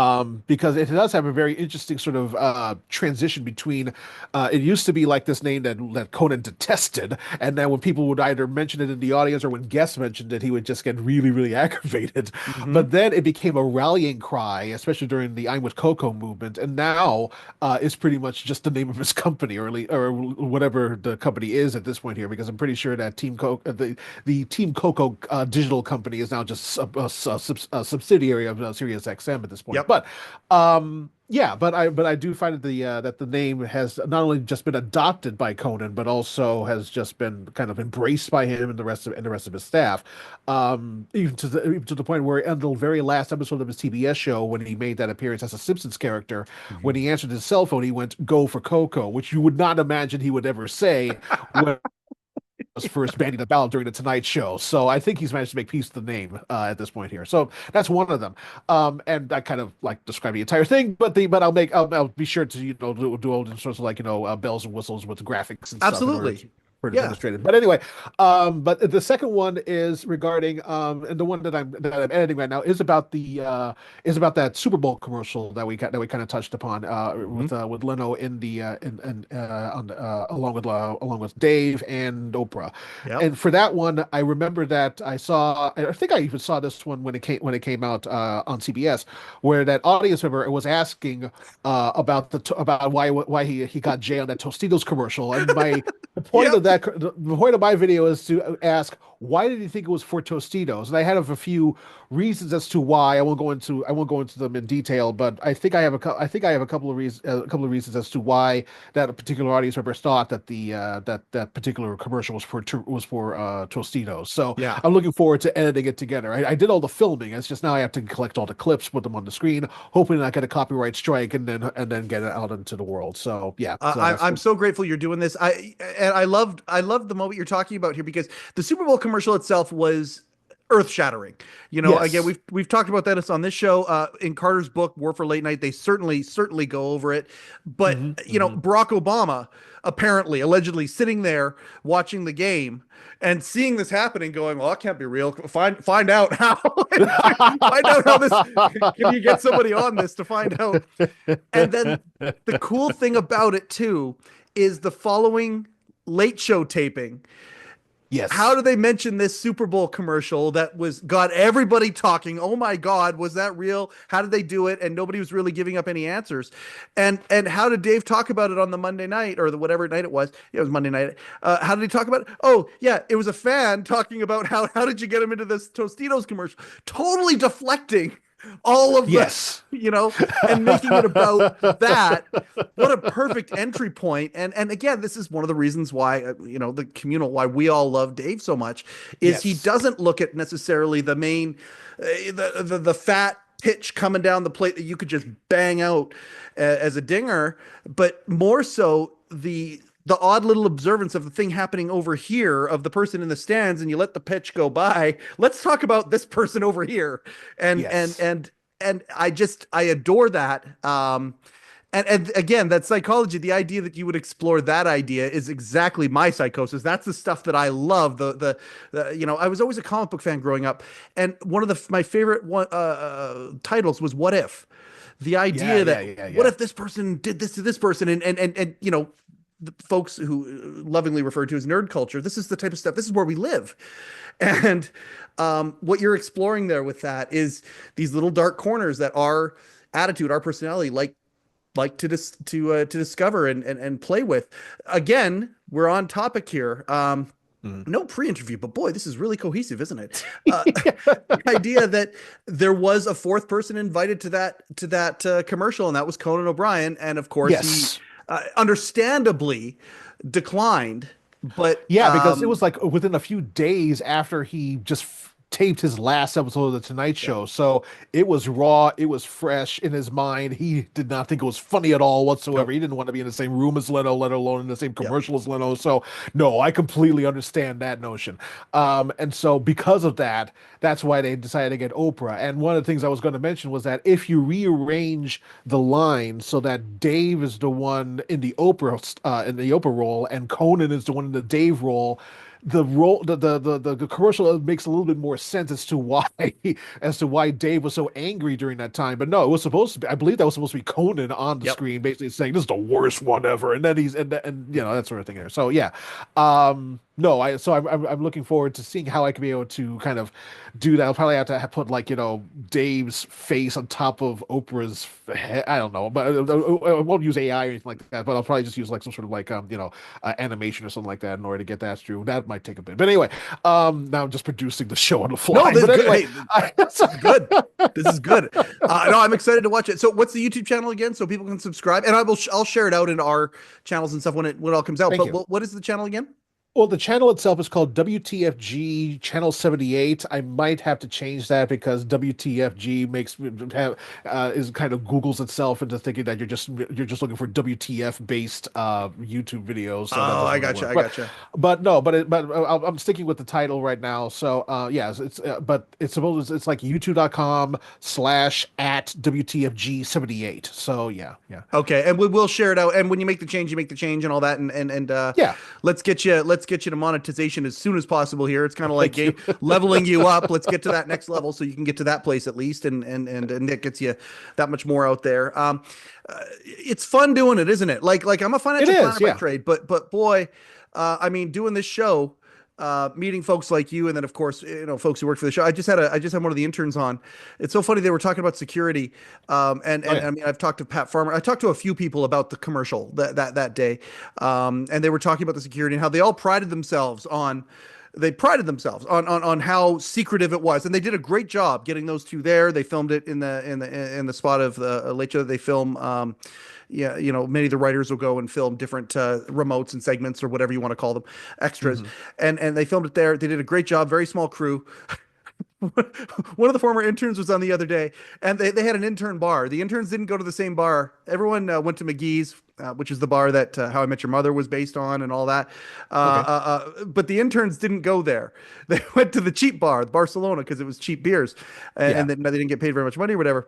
because it does have a very interesting sort of transition between it used to be like this name that Conan detested, and then when people would either mention it in the audience or when guests mentioned it, he would just get really really aggravated. Mm-hmm. But then it became a rallying cry, especially during the I'm with Coco movement, and now it's pretty much just the name of his company, or whatever the company is at this point here, because I'm pretty sure that Team Coco, the Team Coco digital company, is now just a subsidiary of Sirius XM at this point. Yep. But yeah, but I do find that the name has not only just been adopted by Conan, but also has just been kind of embraced by him and the rest of his staff. Even to the point where in the very last episode of his TBS show, when he made that appearance as a Simpsons character, when he answered his cell phone, he went "Go for Coco," which you would not imagine he would ever say when was first bandied about during the Tonight Show. So I think he's managed to make peace with the name at this point here. So that's one of them. And I kind of like describe the entire thing, but I'll be sure to do all sorts of like bells and whistles with graphics and stuff in order Absolutely. for it Yeah. demonstrated. But anyway, but the second one is regarding and the one that I'm editing right now is about that Super Bowl commercial that we kind of touched upon with Leno in the along with Dave and Oprah. Yep. And for that one, I remember that I think I even saw this one when it came out on CBS, where that audience member was asking about why he got Jay on that Tostitos commercial, and the point of the point of my video is to ask, why did he think it was for Tostitos? And I had a few reasons as to why. I won't go into them in detail, but I think I have a couple of reasons as to why that particular audience member thought that that particular commercial was for Tostitos. So Yeah. I'm looking forward to editing it together. I did all the filming. It's just now I have to collect all the clips, put them on the screen, hoping not get a copyright strike, and then get it out into the world. So yeah, I'm so grateful you're doing this. I loved the moment you're talking about here because the Super Bowl commercial itself was earth shattering. Yes. Again, we've talked about that on this show. In Carter's book, War for Late Night, they certainly go over it. But Barack Obama allegedly sitting there watching the game and seeing this happening, going, "Well, that can't be real. Find out how. Find out how this. Can you get somebody on this to find out?" And then the cool thing about it too is the following late show taping. Yes. How do they mention this Super Bowl commercial that got everybody talking? Oh my God, was that real? How did they do it? And nobody was really giving up any answers. And how did Dave talk about it on the Monday night or the whatever night it was? Yeah, it was Monday night. How did he talk about it? Oh yeah, it was a fan talking about how did you get him into this Tostitos commercial? Totally deflecting all of yes, and making it about that. What a perfect entry point. And again, this is one of the reasons why the communal, why we all love Dave so much, is he doesn't look at necessarily the main the fat pitch coming down the plate that you could just bang out as a dinger, but more so the odd little observance of the thing happening over here of the person in the stands, and you let the pitch go by. Let's talk about this person over here. And I adore that. And again, that psychology, the idea that you would explore that idea is exactly my psychosis. That's the stuff that I love. I was always a comic book fan growing up, and one of my favorite titles was "What If." The idea what if this person did this to this person, and the folks who lovingly referred to as nerd culture, this is the type of stuff, this is where we live. And what you're exploring there with that is these little dark corners that our attitude, our personality like to discover and play with. Again, we're on topic here. No pre-interview, but boy, this is really cohesive, isn't it? The idea that there was a fourth person invited to that commercial, and that was Conan O'Brien, and of course he understandably declined. But because it was like within a few days after he just taped his last episode of the Tonight Show. So it was raw, it was fresh in his mind. He did not think it was funny at all whatsoever. Nope. He didn't want to be in the same room as Leno, let alone in the same Yep. commercial as Leno. So no, I completely understand that notion. And so because of that, that's why they decided to get Oprah. And one of the things I was going to mention was that if you rearrange the line so that Dave is the one in the Oprah role and Conan is the one in the Dave role, the commercial makes a little bit more sense as to why Dave was so angry during that time. But no, it was supposed to be, I believe that was supposed to be Conan on the screen, basically saying this is the worst one ever, and then he's and you know, that sort of thing there. So yeah, no, I'm looking forward to seeing how I can be able to kind of do that. I'll probably have to put, like, you know, Dave's face on top of Oprah's head. I don't know, but I won't use AI or anything like that. But I'll probably just use like some sort of like animation or something like that in order to get that through. That might take a bit, but anyway, now I'm just producing the show on the fly. No, this but is anyway, good. This is good. This is good. No, I'm excited to watch it. So, what's the YouTube channel again, so people can subscribe? And I'll share it out in our channels and stuff when it all comes out. Thank you. But what is the channel again? Well, the channel itself is called WTFG Channel 78. I might have to change that because WTFG is kind of Googles itself into thinking that you're just looking for WTF based YouTube videos. So I gotcha. But no, I'm sticking with the title right now. So yes, it's it's like youtube.com/@WTFG78. So yeah. Okay, and we'll share it out. And when you make the change, and all that. And let's get you to monetization as soon as possible here. It's kind of like leveling you up. Let's get to that next level so you can get to that place at least, and it gets you that much more out there. It's fun doing it, isn't it? Like I'm a financial planner by trade, but boy, I mean, doing this show, meeting folks like you, and then of course, you know, folks who work for the show. I just had one of the interns on. It's so funny, they were talking about security, I mean, I've talked to Pat Farmer. I talked to a few people about the commercial that day, and they were talking about the security and how they all prided themselves on how secretive it was, and they did a great job getting those two there. They filmed it in the spot of the Late Show. They film. Yeah, you know, many of the writers will go and film different remotes and segments or whatever you want to call them, extras, and they filmed it there. They did a great job, very small crew. One of the former interns was on the other day, and they had an intern bar. The interns didn't go to the same bar. Everyone went to McGee's, which is the bar that How I Met Your Mother was based on and all that. But the interns didn't go there. They went to the cheap bar, Barcelona, because it was cheap beers, and they didn't get paid very much money or whatever.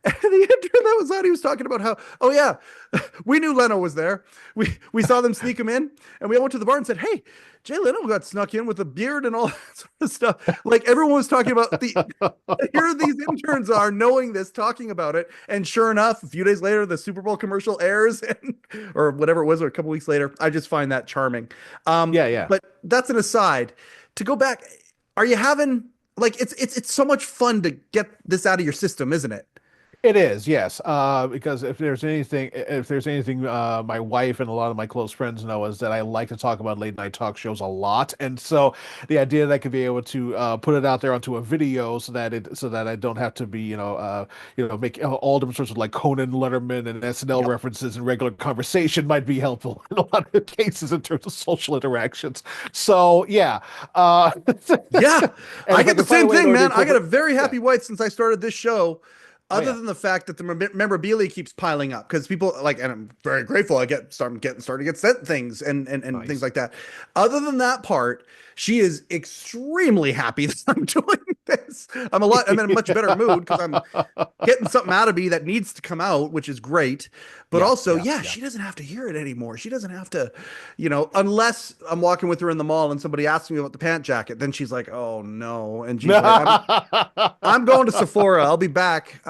And the intern that was on, he was talking about how, oh yeah, we knew Leno was there. We saw them sneak him in, and we all went to the bar and said, hey, Jay Leno got snuck in with a beard and all that sort of stuff. Like, everyone was talking about here these interns are knowing this, talking about it. And sure enough, a few days later, the Super Bowl commercial airs, or whatever it was, or a couple weeks later. I just find that charming. But that's an aside. To go back, are you having, like, it's so much fun to get this out of your system, isn't it? It is, yes. Because if there's anything, my wife and a lot of my close friends know is that I like to talk about late night talk shows a lot, and so the idea that I could be able to put it out there onto a video so that I don't have to be make all different sorts of like Conan, Letterman, and SNL references in regular conversation might be helpful in a lot of cases in terms of social interactions. So yeah, I get the same thing, man. I got a very happy wife since I started this show. Other than the fact that the memorabilia keeps piling up, because people like, and I'm very grateful, I starting to get sent things and nice. Things like that. Other than that part, she is extremely happy that I'm doing this. I'm in a much better mood because I'm getting something out of me that needs to come out, which is great. But she doesn't have to hear it anymore. She doesn't have to, unless I'm walking with her in the mall and somebody asks me about the pant jacket, then she's like, oh no. And she's like, I'm going to Sephora. I'll be back.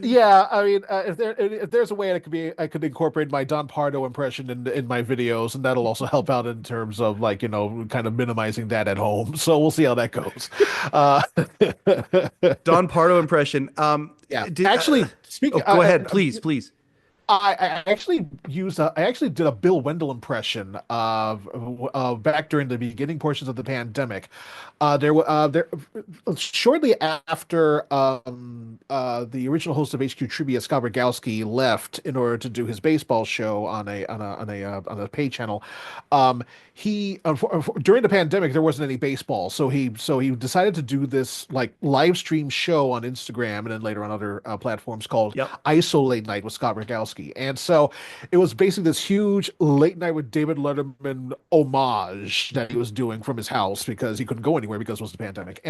Yeah, I mean, if there's a way I could incorporate my Don Pardo impression in my videos, and that'll also help out in terms of like, kind of minimizing that at home. So we'll see how that goes. Don Pardo impression. Actually, speaking. Go ahead, please. I actually I actually did a Bill Wendell impression back during the beginning portions of the pandemic. There shortly after the original host of HQ Trivia, Scott Rogowski, left in order to do his baseball show on a pay channel. He during the pandemic there wasn't any baseball, so he decided to do this like live stream show on Instagram and then later on other platforms called Yep. ISO Late Night with Scott Rogowski. And so it was basically this huge late night with David Letterman homage that he was doing from his house because he couldn't go anywhere because it was the pandemic.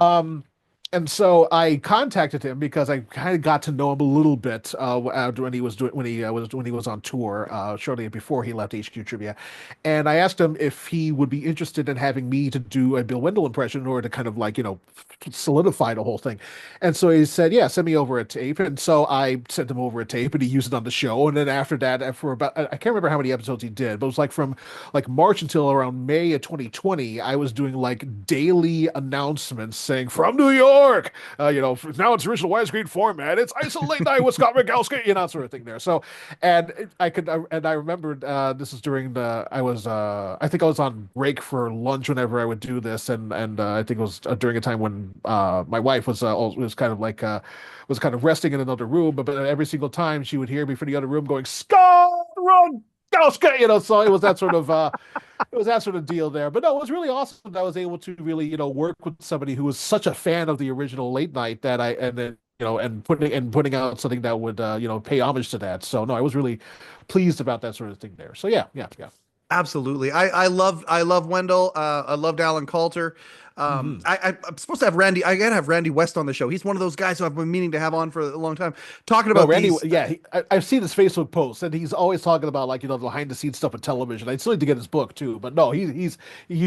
Um, and so I contacted him because I kind of got to know him a little bit when he was on tour shortly before he left HQ Trivia, and I asked him if he would be interested in having me to do a Bill Wendell impression in order to kind of like solidify the whole thing. And so he said, "Yeah, send me over a tape." And so I sent him over a tape, and he used it on the show. And then after that, for about I can't remember how many episodes he did, but it was like from like March until around May of 2020, I was doing like daily announcements saying from New York. Now it's original widescreen format. It's ISO Late Night with Scott Rogowski, sort of thing there. So, and I remembered this is during I think I was on break for lunch whenever I would do this, and I think it was during a time when my wife was kind of resting in another room, but every single time she would hear me from the other room going Scott Rogowski, so it was that sort of. It was that sort of deal there. But no, it was really awesome that I was able to really, work with somebody who was such a fan of the original Late Night and putting out something that would, pay homage to that. So no, I was really pleased about that sort of thing there. So yeah. Absolutely. I love Wendell. I loved Alan Coulter. I'm supposed to have Randy. I gotta have Randy West on the show. He's one of those guys who I've been meaning to have on for a long time. Talking about Randy, these. yeah, I've seen his Facebook posts, and he's always talking about like the behind the scenes stuff of television. I still need to get his book too, but no, you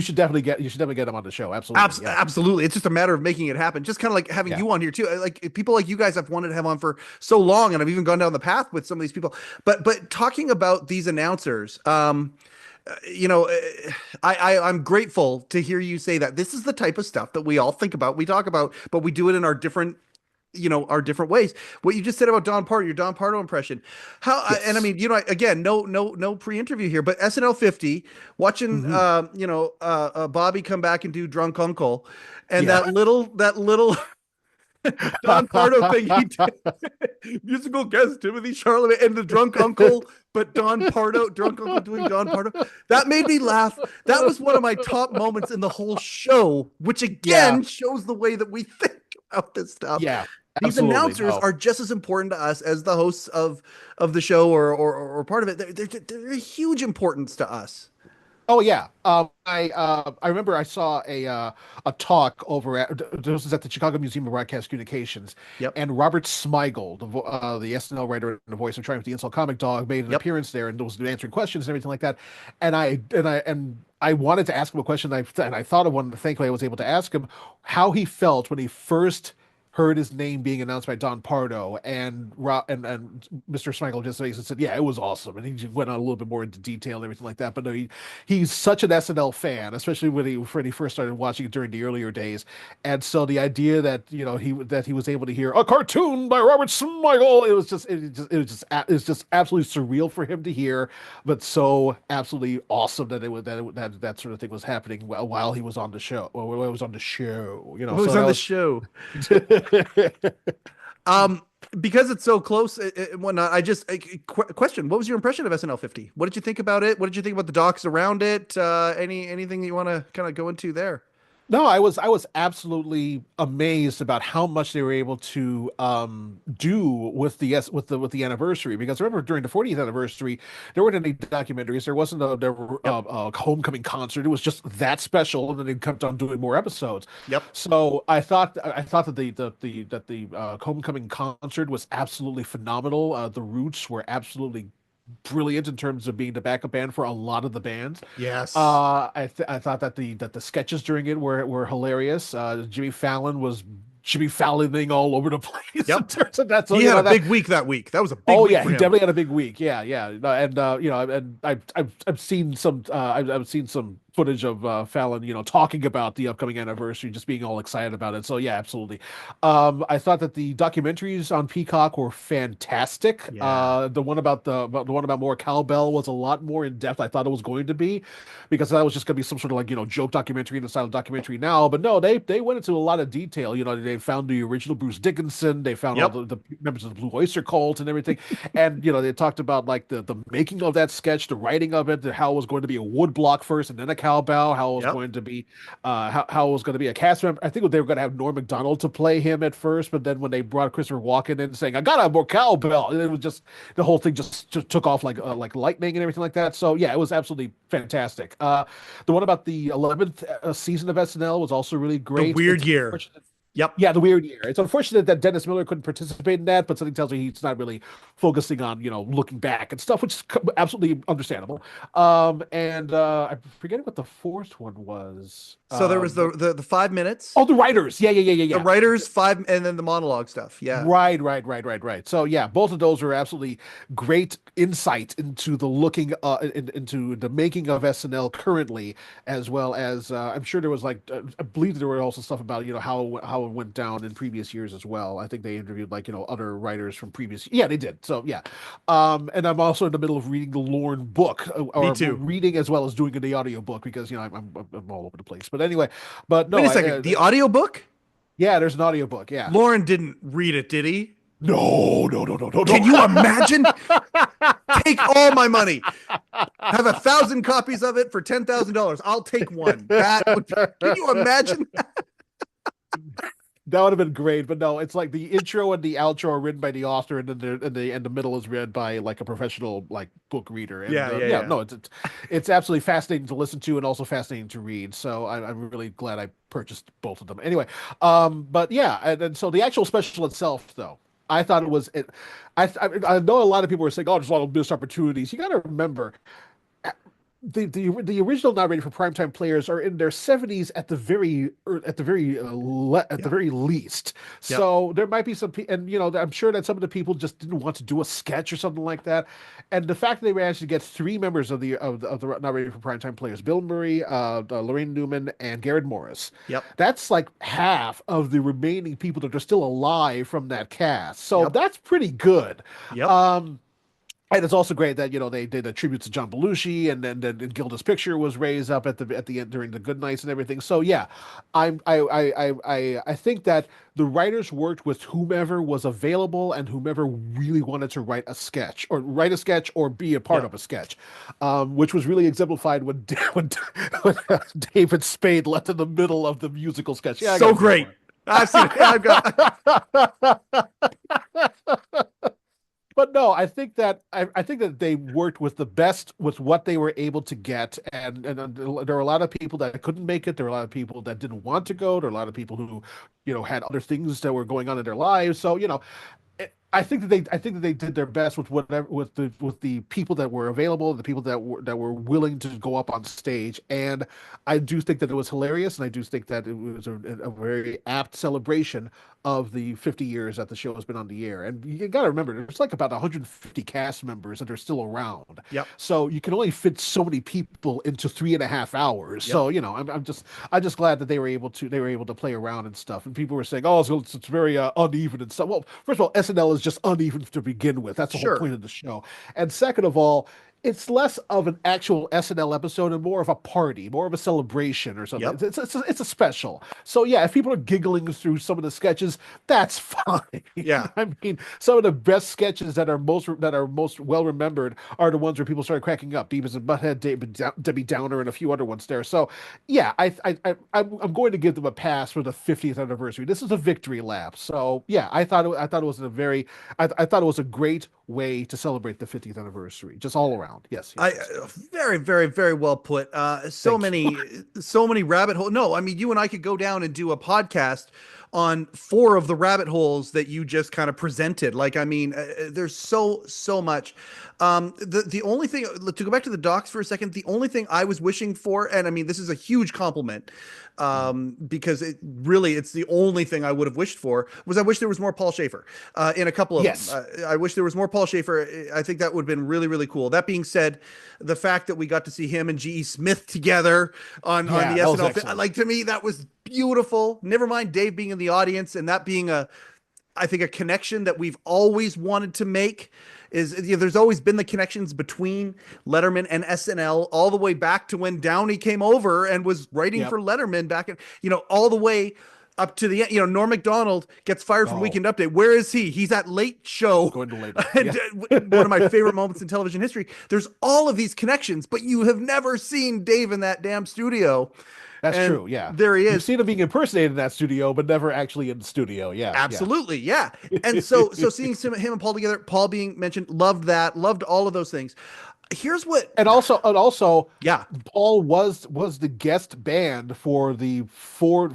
should definitely get him on the show. Absolutely, Absolutely. It's just a matter of making it happen. Just kind of like having you on here too. Like people like you guys I've wanted to have on for so long, and I've even gone down the path with some of these people. But talking about these announcers, I'm grateful to hear you say that this is the type of stuff that we all think about, we talk about, but we do it in our different ways. What you just said about Don Pardo, your Don Pardo impression, yes. And I mean, again, no pre-interview here, but SNL 50, watching, Bobby come back and do Drunk Uncle, and that little Don Pardo thing he did, musical guest Timothy Charlemagne and the Drunk Uncle, but Drunk Uncle doing Don Pardo. That made me laugh. That was one of my top moments in the whole show, which again shows the way that we think about this stuff. Yeah. These announcers are just as important to us as the hosts of the show or part of it. They're a huge importance to us. Oh yeah, I remember I saw a talk over this was at the Chicago Museum of Broadcast Communications. Yep. And Robert Smigel, the SNL writer and the voice of Triumph the Insult Comic Dog, made an appearance there and was answering questions and everything like that. And I wanted to ask him a question, and I thought of one. Thankfully, I was able to ask him how he felt when he first heard his name being announced by Don Pardo, and Mr. Smigel just said, "Yeah, it was awesome," and he just went on a little bit more into detail and everything like that. But no, he's such an SNL fan, especially when he first started watching it during the earlier days, and so the idea that he was able to hear a cartoon by Robert Smigel, it was just absolutely surreal for him to hear, but so absolutely awesome that that sort of thing was happening while he was on the show. Or while I was on the show, the show. Because it's so close and whatnot, question, what was your impression of SNL 50? What did you think about it? What did you think about the docs around it? Anything that you want to kind of go into there? No, I was absolutely amazed about how much they were able to do with the anniversary, because I remember during the 40th anniversary there weren't any documentaries, there wasn't a homecoming concert, it was just that special, and then they kept on doing more episodes. Yep. So I thought that the homecoming concert was absolutely phenomenal. The Roots were absolutely brilliant in terms of being the backup band for a lot of the bands. Yes. I thought that the sketches during it were hilarious. Jimmy Fallon was Jimmy Falloning all over the place. Yep. So, he had a big week that week. That was a big week. Oh yeah, for he him. definitely had a big week. Yeah. And and I've seen some footage of Fallon, talking about the upcoming anniversary, just being all excited about it. So yeah, absolutely. I thought that the documentaries on Peacock were fantastic. Yeah. The one about more cowbell was a lot more in depth. I thought it was going to be, because that was just going to be some sort of joke documentary in the style of documentary now. But no, they went into a lot of detail. They found the original Bruce Dickinson. They found all the members of the Blue Oyster Cult and everything. And they talked about like the making of that sketch, the writing of it, how it was going to be a wood block first and then a cowbell, how it was going to be how it was going to be a cast member. I think they were going to have Norm Macdonald to play him at first, but then when they brought Christopher Walken in saying, I gotta have more cowbell, and it was just, the whole thing just took off like lightning and everything like that. So yeah, it was absolutely fantastic. The one about the 11th season of SNL was also really great. The weird year. Yep. Yeah, the weird year. It's unfortunate that Dennis Miller couldn't participate in that, but something tells me he's not really focusing on, looking back and stuff, which is absolutely understandable. I'm forgetting what the fourth one was. So there was the 5 minutes. Oh, the writers. Yeah. The writers, 5, and then the monologue stuff. Yeah. Right. So yeah, both of those were absolutely great insight into the into the making of SNL currently, as well as I'm sure there was I believe there were also stuff about how it went down in previous years as well. I think they interviewed other writers from previous. Yeah, they did. So yeah, and I'm also in the middle of reading the Lorne book, Me too. Reading as well as doing the audio book, because I'm all over the place. But anyway, no. Wait a second. The audio book? Yeah, there's an audio book. Yeah. Lorne didn't read it, did he? No. Can you imagine? Take all my money. Have 1,000 copies of it for $10,000. I'll take one. Can you imagine? That would have been great, but no, it's like the intro and the outro are written by the author, and then the middle is read by a professional book reader. And, yeah. No, it's absolutely fascinating to listen to and also fascinating to read. So I'm really glad I purchased both of them. Anyway, but yeah, and so the actual special itself, though, I thought it was it. I know a lot of people were saying, "Oh, there's a lot of missed opportunities." You got to remember, the original not ready for primetime players are in their 70s at the very least. Yep. So there might be some and I'm sure that some of the people just didn't want to do a sketch or something like that. And the fact that they managed to get 3 members of the not ready for primetime players, Bill Murray, Lorraine Newman, and Garrett Morris. Yep. That's like half of the remaining people that are still alive from that cast. So that's pretty good. Yep. And it's also great that they did a tribute to John Belushi, and then Gilda's picture was raised up at the end during the good nights and everything. So yeah, I think that the writers worked with whomever was available and whomever really wanted to write a sketch or be a part of a sketch, which was really exemplified when David Spade left in the middle of the musical sketch. Yeah, so great. I've seen it. I've got. But no, I think that they worked with the best with what they were able to get, and there were a lot of people that couldn't make it. There were a lot of people that didn't want to go. There were a lot of people who, had other things that were going on in their lives. So I think that they did their best with the people that were available, the people that were willing to go up on stage, and I do think that it was hilarious, and I do think that it was a very apt celebration of the 50 years that the show has been on the air. And you got to remember, there's about 150 cast members that are still around. Yep. So you can only fit so many people into 3.5 hours. Yep. So I'm just glad that they were able to play around and stuff. And people were saying, oh, so it's very uneven and stuff. Well, first of all, SNL is just uneven to begin with. That's the whole point of the show. And second of all, it's less of an actual SNL episode and more of a party, more of a celebration or something. Yep. It's a special. So yeah, if people are giggling through some of the sketches, that's fine. Yeah. I mean, some of the best sketches that are most well remembered are the ones where people started cracking up. Beavis and Butthead, Debbie Downer, and a few other ones there. So yeah, I'm going to give them a pass for the 50th anniversary. This is a victory lap. So yeah, I thought it was a great way to celebrate the 50th anniversary, just all around. Yes. Very, very, very well put. So many rabbit holes. No, I mean, you and I could go down and do a podcast on 4 of the rabbit holes that you just kind of presented. Like, I mean, there's so much. The only thing, to go back to the docs for a second, the only thing I was wishing for, and I mean, this is a huge compliment, because it's the only thing I would have wished for, was I wish there was more Paul Schaefer in a couple of them. I wish there was more Paul Schaefer. I think that would have been really, really cool. That being said, the fact that we got to see him and G.E. Smith together on the SNL, like, to me, that was beautiful. Never mind Dave being in the audience and that being I think a connection that we've always wanted to make. Is, you know, there's always been the connections between Letterman and SNL all the way back to when Downey came over and was writing for Letterman back in, you know, all the way up to the end. You know, Norm Macdonald gets fired from Weekend Update. Where is he? He's at Late Show. Going to Late. One of my favorite moments in television history. There's all of these connections, but you have never seen Dave in that damn studio. That's true. Yeah. There he is. You've seen him being impersonated in that studio, but never actually in the studio. Yeah. Absolutely. Yeah. And so seeing him and Paul together, Paul being mentioned, loved that, loved all of those things. Here's what, and also, yeah, Paul was the guest band for those 4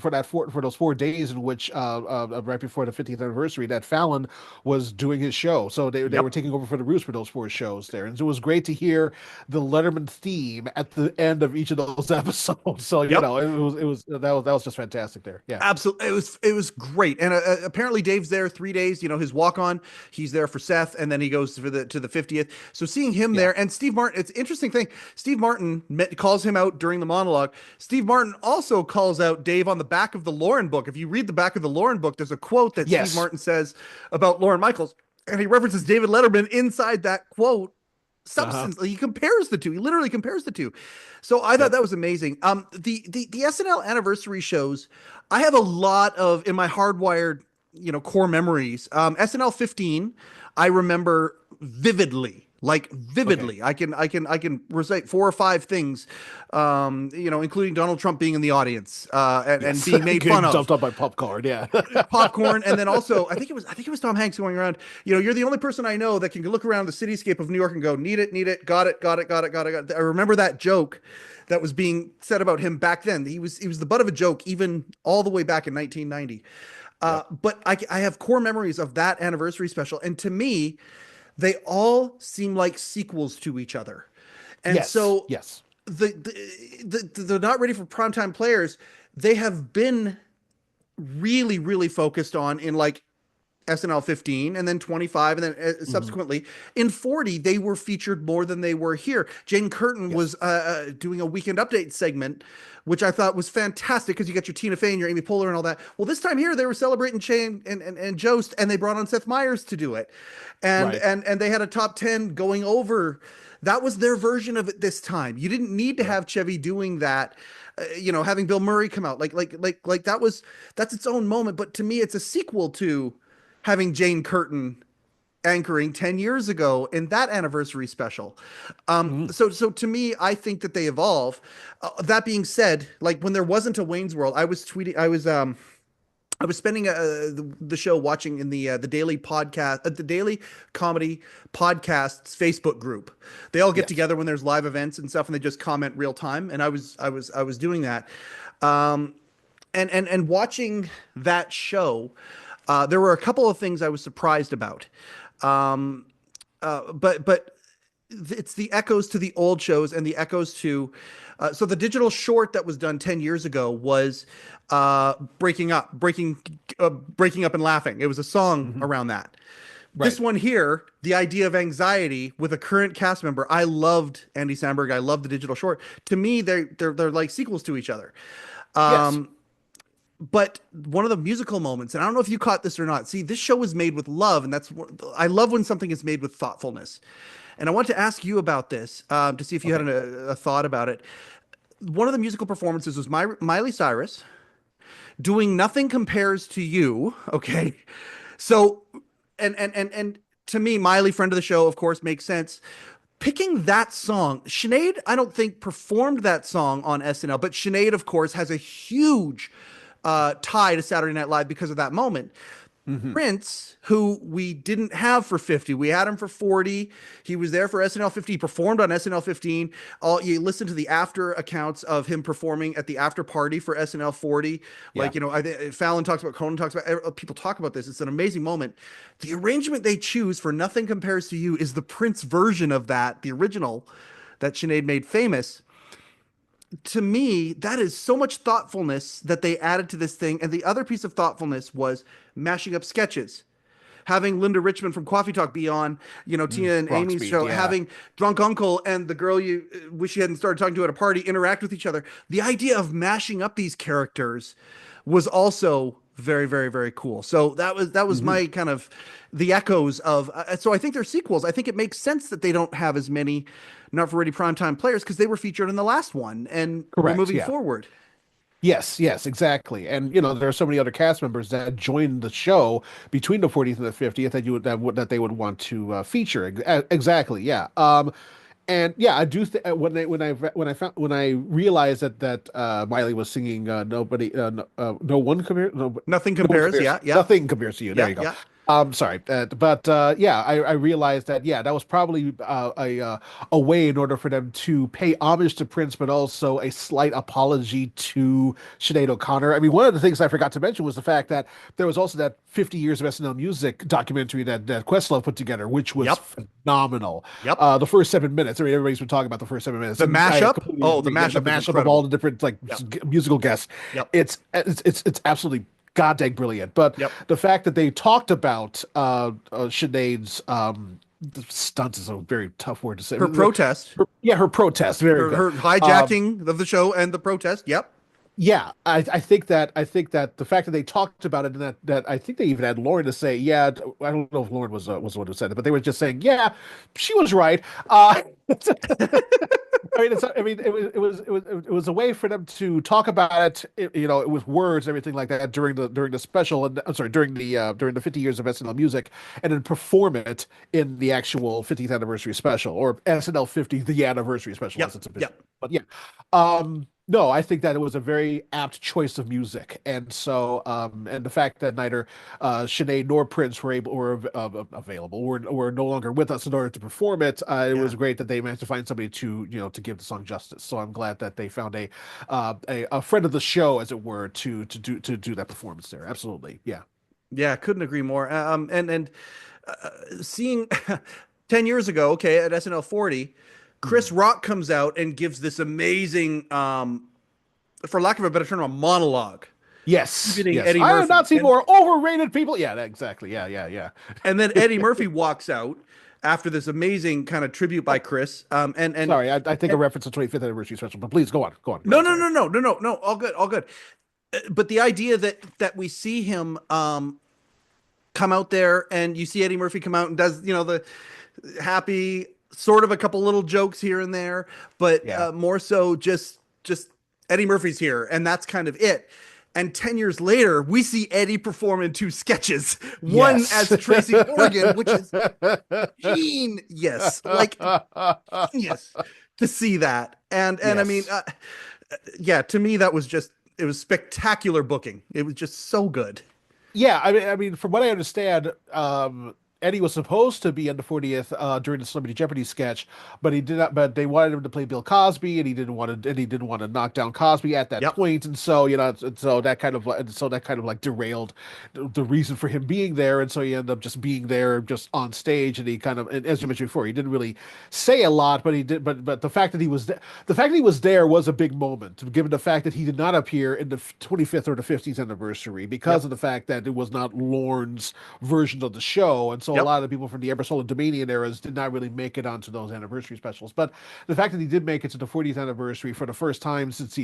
days in which right before the 50th anniversary that Fallon was doing his show. So they were taking over for the Roost for those 4 shows there, and it was great to hear the Letterman theme at the end of each of those episodes. So you know, that was just fantastic there. Yeah, absolutely. It was great. And apparently Dave's there 3 days. You know, his walk on, he's there for Seth, and then he goes to the 50th. So seeing him there, and Steve Martin, it's an interesting thing. Steve Martin calls him out during the monologue. Steve Martin also calls out Dave on the back of the Lauren book. If you read the back of the Lauren book, there's a quote that Steve Martin says about Lorne Michaels, and he references David Letterman inside that quote. He compares the two. He literally compares the two. So I thought that was amazing. The SNL anniversary shows, I have a lot of in my hardwired, you know, core memories. SNL 15, I remember vividly. Okay. I can recite 4 or 5 things, you know, including Donald Trump being in the audience, and being made fun of. Jumped up by popcorn, popcorn, and then also I think it was Tom Hanks going around. You know, you're the only person I know that can look around the cityscape of New York and go, need it, got it. I remember that joke that was being said about him back then. He was the butt of a joke, even all the way back in 1990. But I have core memories of that anniversary special, and to me, they all seem like sequels to each other. And so the Not Ready for Primetime Players, they have been really, really focused on in like SNL 15 and then 25 and then subsequently in 40, they were featured more than they were here. Jane Curtin was doing a Weekend Update segment, which I thought was fantastic because you got your Tina Fey and your Amy Poehler and all that. Well, this time here they were celebrating Shane and Jost, and they brought on Seth Meyers to do it. And they had a top 10 going over. That was their version of it this time. You didn't need to have Chevy doing that. You know, having Bill Murray come out like that's its own moment. But to me, it's a sequel to having Jane Curtin anchoring 10 years ago in that anniversary special. So to me, I think that they evolve. That being said, like when there wasn't a Wayne's World, I was spending the show watching in the daily podcast, the Daily Comedy Podcasts Facebook group. They all get together when there's live events and stuff, and they just comment real time. And I was doing that, and watching that show. There were a couple of things I was surprised about, but it's the echoes to the old shows and the echoes to. So the digital short that was done 10 years ago was breaking up and laughing. It was a song around that. Right. This one here, the idea of anxiety with a current cast member. I loved Andy Samberg. I loved the digital short. To me, they're like sequels to each other. But one of the musical moments, and I don't know if you caught this or not. See, this show was made with love, and I love when something is made with thoughtfulness. And I want to ask you about this to see if you had a thought about it. One of the musical performances was Miley Cyrus doing Nothing Compares to You. Okay. So, and to me, Miley, friend of the show, of course, makes sense. Picking that song, Sinead, I don't think performed that song on SNL, but Sinead, of course, has a huge tie to Saturday Night Live because of that moment. Prince, who we didn't have for 50, we had him for 40. He was there for SNL 50. He performed on SNL 15. You listen to the after accounts of him performing at the after party for SNL 40. Like, Fallon talks about, Conan talks about, people talk about this. It's an amazing moment. The arrangement they choose for Nothing Compares to You is the Prince version of that, the original that Sinead made famous. To me, that is so much thoughtfulness that they added to this thing. And the other piece of thoughtfulness was mashing up sketches. Having Linda Richmond from Coffee Talk be on, Tina and Amy's show, having Drunk Uncle and the girl you wish you hadn't started talking to at a party interact with each other. The idea of mashing up these characters was also very, very, very cool. So that was my kind of the echoes of. So I think they're sequels. I think it makes sense that they don't have as many Not For Ready primetime players because they were featured in the last one, and we're moving forward. Yes, exactly. And there are so many other cast members that joined the show between the 40th and the 50th that they would want to feature. Exactly, yeah. And yeah, I do when I realized that Miley was singing Nothing Compares, yeah. Nothing Compares to You. There you go. Yeah. Sorry, but I realized that that was probably a way in order for them to pay homage to Prince, but also a slight apology to Sinead O'Connor. I mean, one of the things I forgot to mention was the fact that there was also that 50 Years of SNL Music documentary that Questlove put together, which was phenomenal. The first 7 minutes. I mean, everybody's been talking about the first 7 minutes. The mashup. The mashup of all the different musical guests. It's absolutely goddamn brilliant. But the fact that they talked about Sinead's stunts is a very tough word to say. Her protest. Her protest. Her hijacking of the show and the protest. Yep. Yeah, I think that the fact that they talked about it and that I think they even had Lauren to say, I don't know if Lauren was the one who said it, but they were just saying, she was right. It was a way for them to talk about it, with words and everything like that during the special, and I'm sorry, during the 50 Years of SNL Music, and then perform it in the actual 50th anniversary special, or SNL 50 the anniversary special. But no, I think that it was a very apt choice of music, and so and the fact that neither Sinead nor Prince were available, were no longer with us in order to perform it. It was great that they managed to find somebody to give the song justice. So I'm glad that they found a friend of the show, as it were, to do that performance there. Absolutely, yeah, couldn't agree more. And seeing 10 years ago, at SNL 40. Chris Rock comes out and gives this amazing, for lack of a better term, a monologue. Yes. Eddie Murphy. I have not seen more overrated people. Yeah, exactly. Yeah. And then Eddie Murphy walks out after this amazing kind of tribute by Chris. And sorry, I think a reference to 25th anniversary special, but please go on. No. All good. But the idea that we see him come out there, and you see Eddie Murphy come out and does the happy. Sort of a couple little jokes here and there, but more so just Eddie Murphy's here, and that's kind of it. And 10 years later, we see Eddie perform in 2 sketches. One as Tracy Morgan, which is genius, genius to see that. And I mean, to me that was it was spectacular booking. It was just so good. Yeah, I mean, from what I understand, Eddie was supposed to be on the 40th during the Celebrity Jeopardy sketch, but he did not. But they wanted him to play Bill Cosby, and he didn't want to knock down Cosby at that point. And so so that kind of derailed the reason for him being there. And so he ended up just being there, just on stage. And he kind of, and as you mentioned before, he didn't really say a lot, but he did. But the fact that he was there was a big moment, given the fact that he did not appear in the 25th or the 50th anniversary because of the fact that it was not Lorne's version of the show. And so a lot of the people from the Emerson and Dominion eras did not really make it onto those anniversary specials. But the fact that he did make it to the 40th anniversary for the first time since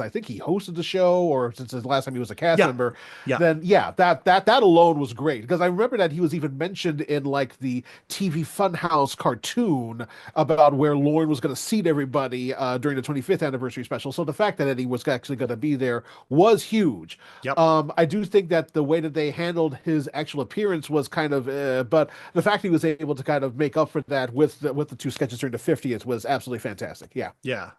I think he hosted the show, or since the last time he was a cast member, then that alone was great. Because I remember that he was even mentioned in like the TV Funhouse cartoon about where Lorne was going to seat everybody during the 25th anniversary special. So the fact that Eddie was actually going to be there was huge. I do think that the way that they handled his actual appearance was kind of but the fact he was able to kind of make up for that with the 2 sketches during the 50th was absolutely fantastic. Yeah.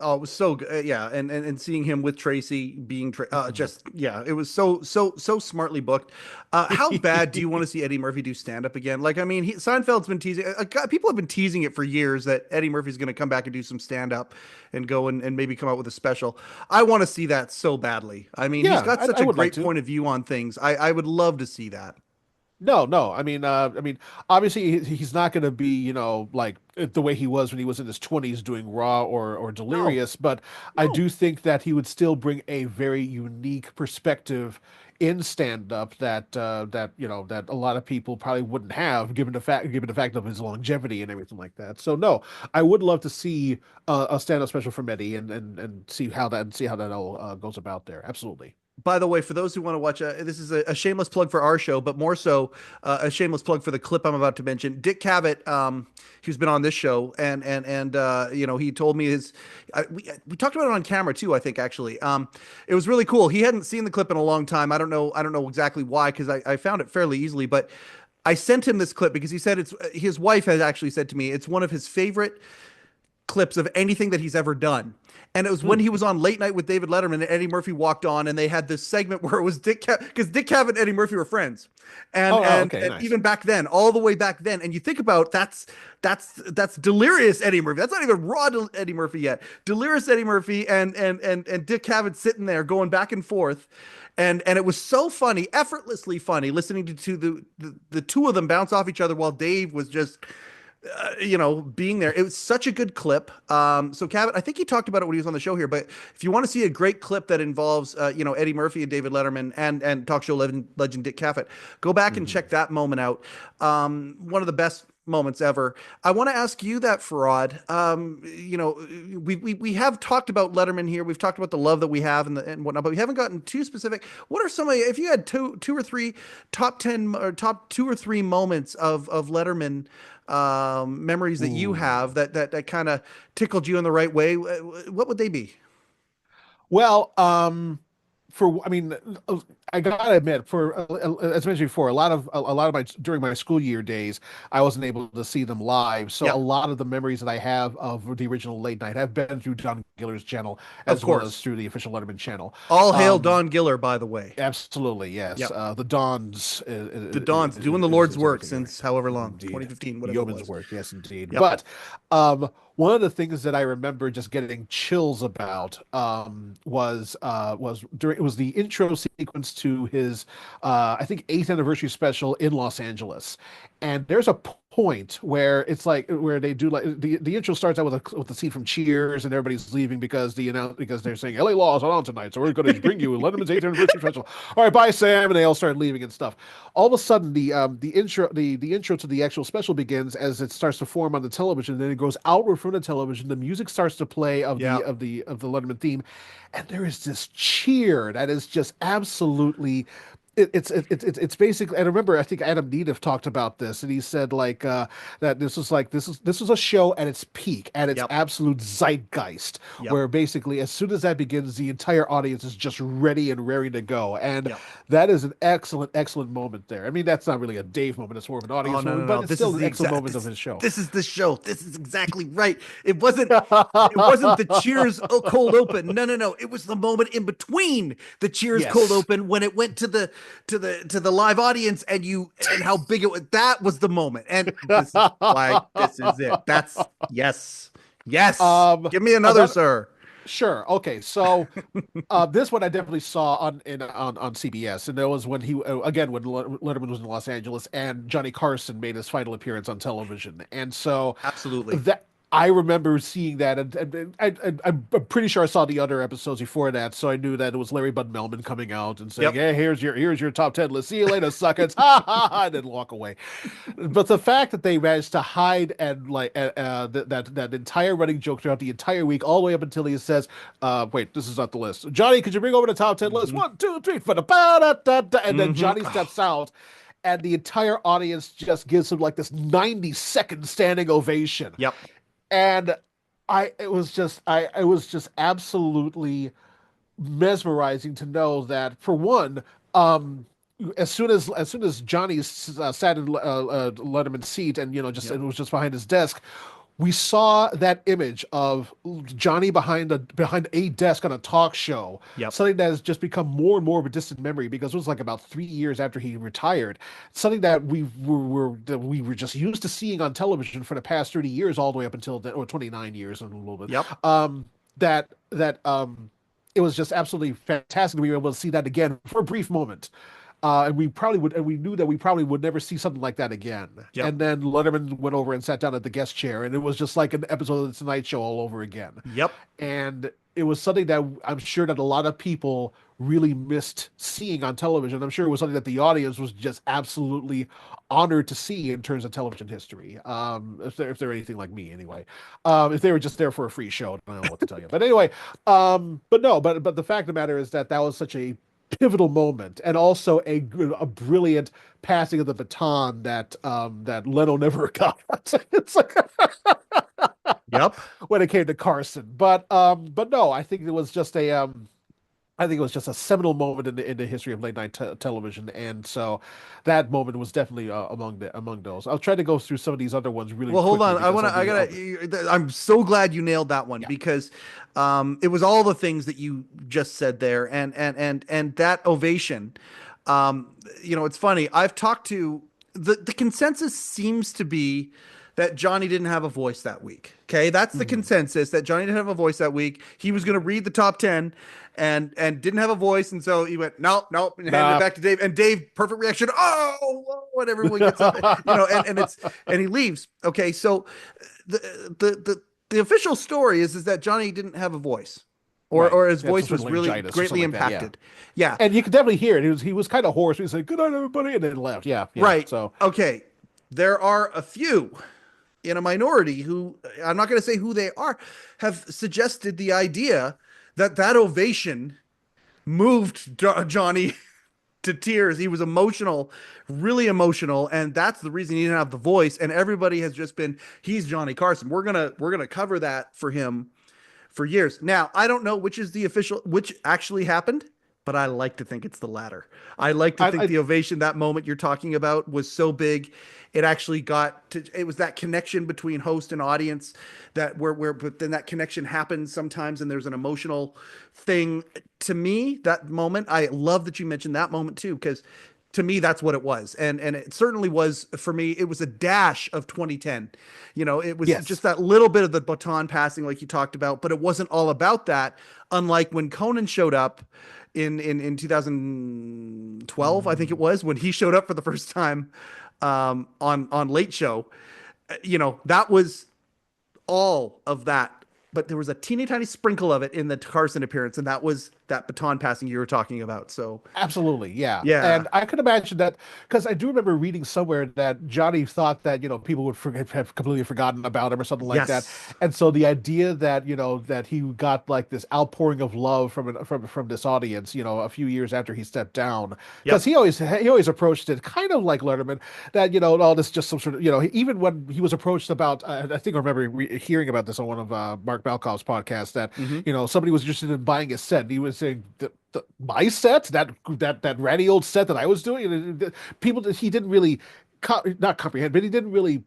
Oh, it was so good. Yeah, and seeing him with Tracy being just yeah, it was so smartly booked. How bad do you want to see Eddie Murphy do stand up again? Like, I mean, Seinfeld's been teasing. People have been teasing it for years that Eddie Murphy's going to come back and do some stand up and go and maybe come out with a special. I want to see that so badly. I mean, he's Yeah, got such I a would like great to. point of view on things. I would love to see that. No, no. I mean, obviously he's not going to be, like the way he was when he was in his 20s doing Raw or No, Delirious, but I no. do think that he would still bring a very unique perspective in stand-up that a lot of people probably wouldn't have given the fact of his longevity and everything like that. So no, I would love to see a stand-up special from Eddie and see how that all goes about there. Absolutely. By the way, for those who want to watch, this is a shameless plug for our show, but more so a shameless plug for the clip I'm about to mention. Dick Cavett, who's been on this show, and he told me we talked about it on camera too. I think actually, it was really cool. He hadn't seen the clip in a long time. I don't know exactly why because I found it fairly easily, but I sent him this clip because he said it's his wife has actually said to me it's one of his favorite clips of anything that he's ever done. And it was when Hmm. he was on Late Night with David Letterman and Eddie Murphy walked on and they had this segment where it was because Dick Cavett and Eddie Murphy were friends. And, Oh, wow, and okay, and nice. even back then, all the way back then, and you think about that's delirious Eddie Murphy. That's not even raw Eddie Murphy yet. Delirious Eddie Murphy and Dick Cavett sitting there going back and forth. And it was so funny, effortlessly funny, listening to the two of them bounce off each other while Dave was just being there. It was such a good clip. So Cavett, I think he talked about it when he was on the show here, but if you want to see a great clip that involves, Eddie Murphy and David Letterman and talk show legend Dick Cavett, go back and Mhm. check that moment out. One of the best moments ever. I want to ask you that, Farad. We have talked about Letterman here. We've talked about the love that we have and whatnot, but we haven't gotten too specific. What are some of, if you had two or three top 10 or top two or three moments of Letterman memories that you have Ooh. that kind of tickled you in the right way, what would they be? Well, I mean, I gotta admit, as mentioned before, a lot of my during my school year days, I wasn't able to see them live. So a Yeah, lot of the memories that I have of the original late night have been through John Giller's channel of as well as course. through the official Letterman channel. All hail Um, Don Giller, by the way. Absolutely, yes. Yep. The Dons The Don's doing the Lord's is work everything there. since however long, Indeed. 2015, whatever it Yeoman's was. work, yes, indeed. Yep. But one of the things that I remember just getting chills about was during it was the intro sequence to his I think eighth anniversary special in Los Angeles, and there's a point where it's like where they do like the intro starts out with a scene from Cheers and everybody's leaving because they're saying LA Law is on tonight, so we're going to bring you Letterman's eighth anniversary special. All right, bye Sam, and they all start leaving and stuff. All of a sudden, the intro to the actual special begins as it starts to form on the television. Then it goes outward from the television. The music starts to play of Yeah. the Letterman theme, and there is this cheer that is just absolutely it's basically. And I remember, I think Adam Needham talked about this, and he said that this was a show at its peak, at its Yep. absolute zeitgeist, Yep. where basically as soon as that begins, the entire audience is just ready and raring to go, and Yep. that is an excellent moment there. I mean, that's not really a Dave moment; it's more of an Oh audience no, no, moment, no. but it's This is still an the excellent exact moment of his show. this is the show. This is exactly right. It wasn't the Cheers cold open. No, no, no. It was the moment in between the Cheers cold Yes. open when it went to the live audience and how big it was. That was the moment. And this is why this is it. That's yes. Yes. um, Give me another, another sir. Sure. Okay. So, this one I definitely saw on CBS, and that was when again when Letterman was in Los Angeles, and Johnny Carson made his final appearance on television, and so Absolutely. that I remember seeing that, and I'm pretty sure I saw the other episodes before that, so I knew that it was Larry Bud Melman coming out and saying, Yep. "Hey, here's your top 10 list. See you later, suckers!" Ha ha ha, and then walk away. But the fact that they managed to hide and that entire running joke throughout the entire week, all the way up until he says, "Wait, this is not the list. Johnny, could you bring over the top 10 list? Hmm. 1, 2, 3, for the ba da da da," and then Hmm. Johnny steps out. And the entire audience just gives him like this 90-second standing ovation. Yep. And it was just absolutely mesmerizing to know that, for one, as soon as Johnny sat in Letterman's seat, and just Yep. it was just behind his desk, we saw that image of Johnny behind a desk on a talk show, Yep. something that has just become more and more of a distant memory because it was like about 3 years after he retired. Something that we were just used to seeing on television for the past 30 years, all the way up until or 29 years and a little bit. Yep. That it was just absolutely fantastic to be able to see that again for a brief moment. And we knew that we probably would never see something like that again. Yep. And then Letterman went over and sat down at the guest chair, and it was just like an episode of the Tonight Show all over again. Yep. And it was something that I'm sure that a lot of people really missed seeing on television. I'm sure it was something that the audience was just absolutely honored to see in terms of television history. If they're anything like me, anyway. If they were just there for a free show, I don't know what to tell you. But anyway, but the fact of the matter is that was such a pivotal moment, and also a brilliant passing of the baton that Leno never got. It's like Yep. when it came to Carson, but no, I think it was just a seminal moment in the history of late night television, and so that moment was definitely among those. I'll try to go through some of these other ones really. Well, hold on. Quickly I'm so glad you nailed that one because it was all the things that you just said there, and that ovation. It's funny. I've talked to the consensus seems to be that Johnny didn't have a voice that week. Okay, that's the consensus, that Johnny didn't have a voice that week. He was going to read the top 10 and didn't have a voice, and so he went nope, and handed it back to Dave. And Dave, perfect reaction. Oh, what everyone gets up, and he leaves. Okay, so the official story is that Johnny didn't have a voice. Or his voice was really greatly impacted. Yeah. And you could definitely hear it. He was kind of hoarse. He was like, "Good night, everybody," and then left. Yeah. Right. So okay, there are a few in a minority who, I'm not going to say who they are, have suggested the idea that ovation moved Johnny to tears. He was emotional, really emotional, and that's the reason he didn't have the voice. And everybody has just been, he's Johnny Carson. We're gonna cover that for him for years. Now, I don't know which actually happened, but I like to think it's the latter. I like to think the ovation, that moment you're talking about, was so big. It actually it was that connection between host and audience but then that connection happens sometimes and there's an emotional thing. To me, that moment, I love that you mentioned that moment too, because to me, that's what it was. And it certainly was for me. It was a dash of 2010. It was just that little bit of the baton passing like you talked about, but it wasn't all about that. Unlike when Conan showed up in 2012, I think it was, when he showed up for the first time on Late Show, that was all of that. But there was a teeny tiny sprinkle of it in the Carson appearance, and that was that baton passing you were talking about. So absolutely, yeah. And I could imagine that, because I do remember reading somewhere that Johnny thought that people would have completely forgotten about him or something like that. And so the idea that that he got like this outpouring of love from this audience, a few years after he stepped down, because he always approached it kind of like Letterman, that all this just some sort of even when he was approached about, I think I remember hearing about this on one of Mark Balkoff's podcasts, that somebody was interested in buying a set. And he was saying, my set, that ratty old set that I was doing, he didn't really not comprehend, but he didn't really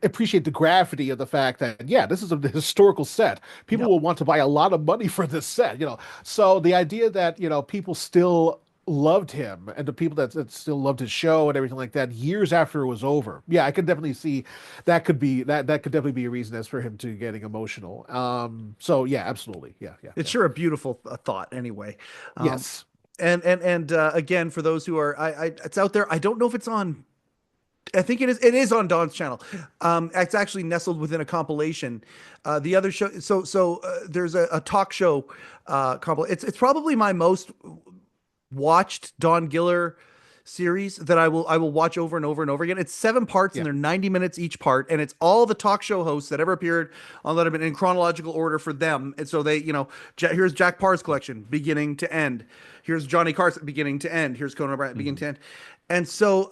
appreciate the gravity of the fact that this is a historical set. People will want to buy a lot of money for this set. So the idea that people still loved him, and the people that still loved his show and everything like that years after it was over. I could definitely see that could definitely be a reason as for him to getting emotional. So absolutely. It's sure a beautiful thought anyway. Yes. And again, for those who are, it's out there. I don't know if it's on, I think it is on Don's channel. It's actually nestled within a compilation. The other show, so there's a talk show compilation. It's probably my most watched Don Giller series that I will watch over and over and over again. It's 7 parts and they're 90 minutes each part, and it's all the talk show hosts that ever appeared on Letterman in chronological order for them. And so they, here's Jack Parr's collection beginning to end. Here's Johnny Carson beginning to end. Here's Conan O'Brien beginning to end. And so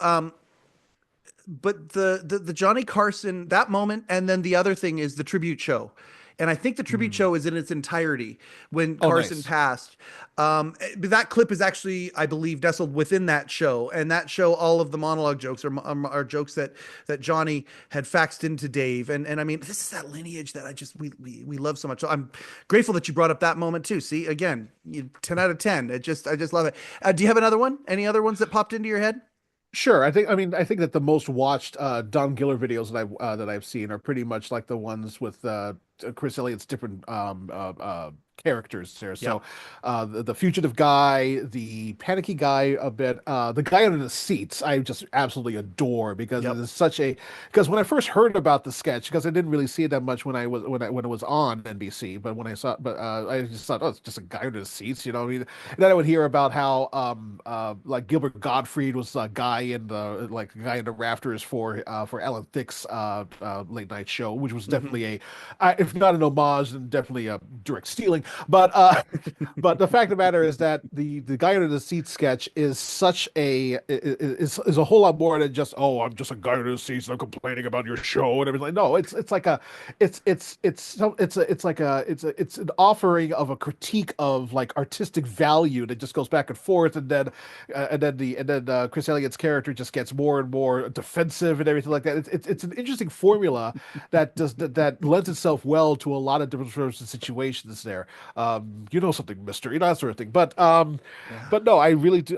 but the Johnny Carson, that moment, and then the other thing is the tribute show. and I think the tribute show is in its entirety when Oh, Carson nice. passed. But that clip is actually, I believe, nestled within that show, and that show, all of the monologue jokes are jokes that Johnny had faxed into Dave, and I mean, this is that lineage that we love so much. So I'm grateful that you brought up that moment too. See, again, 10 out of 10. I just love it. Do you have another one? Any other ones that popped into your head? Sure. I think that the most watched Don Giller videos that I've seen are pretty much like the ones with Chris Elliott's different characters there. Yeah. So the fugitive guy, the panicky guy a bit, the guy under the seats, I just absolutely adore because Yep. it is such a because when I first heard about the sketch, because I didn't really see it that much when it was on NBC, but when I saw but I just thought, oh, it's just a guy under the seats, you know. I mean, and then I would hear about how like Gilbert Gottfried was a guy in the rafters for Alan Thicke's late night show, which was definitely if not an homage, then definitely a direct stealing. But but the fact of the matter is that the guy under the seat sketch is such is a whole lot more than just, oh, I'm just a guy under the seats and I'm complaining about your show and everything. No, it's like a it's an offering of a critique of like artistic value that just goes back and forth, and then Chris Elliott's character just gets more and more defensive and everything like that. It's an interesting formula that lends itself well to a lot of different sorts of situations there. You know something, mister, you know, that sort of thing. But no, I really do.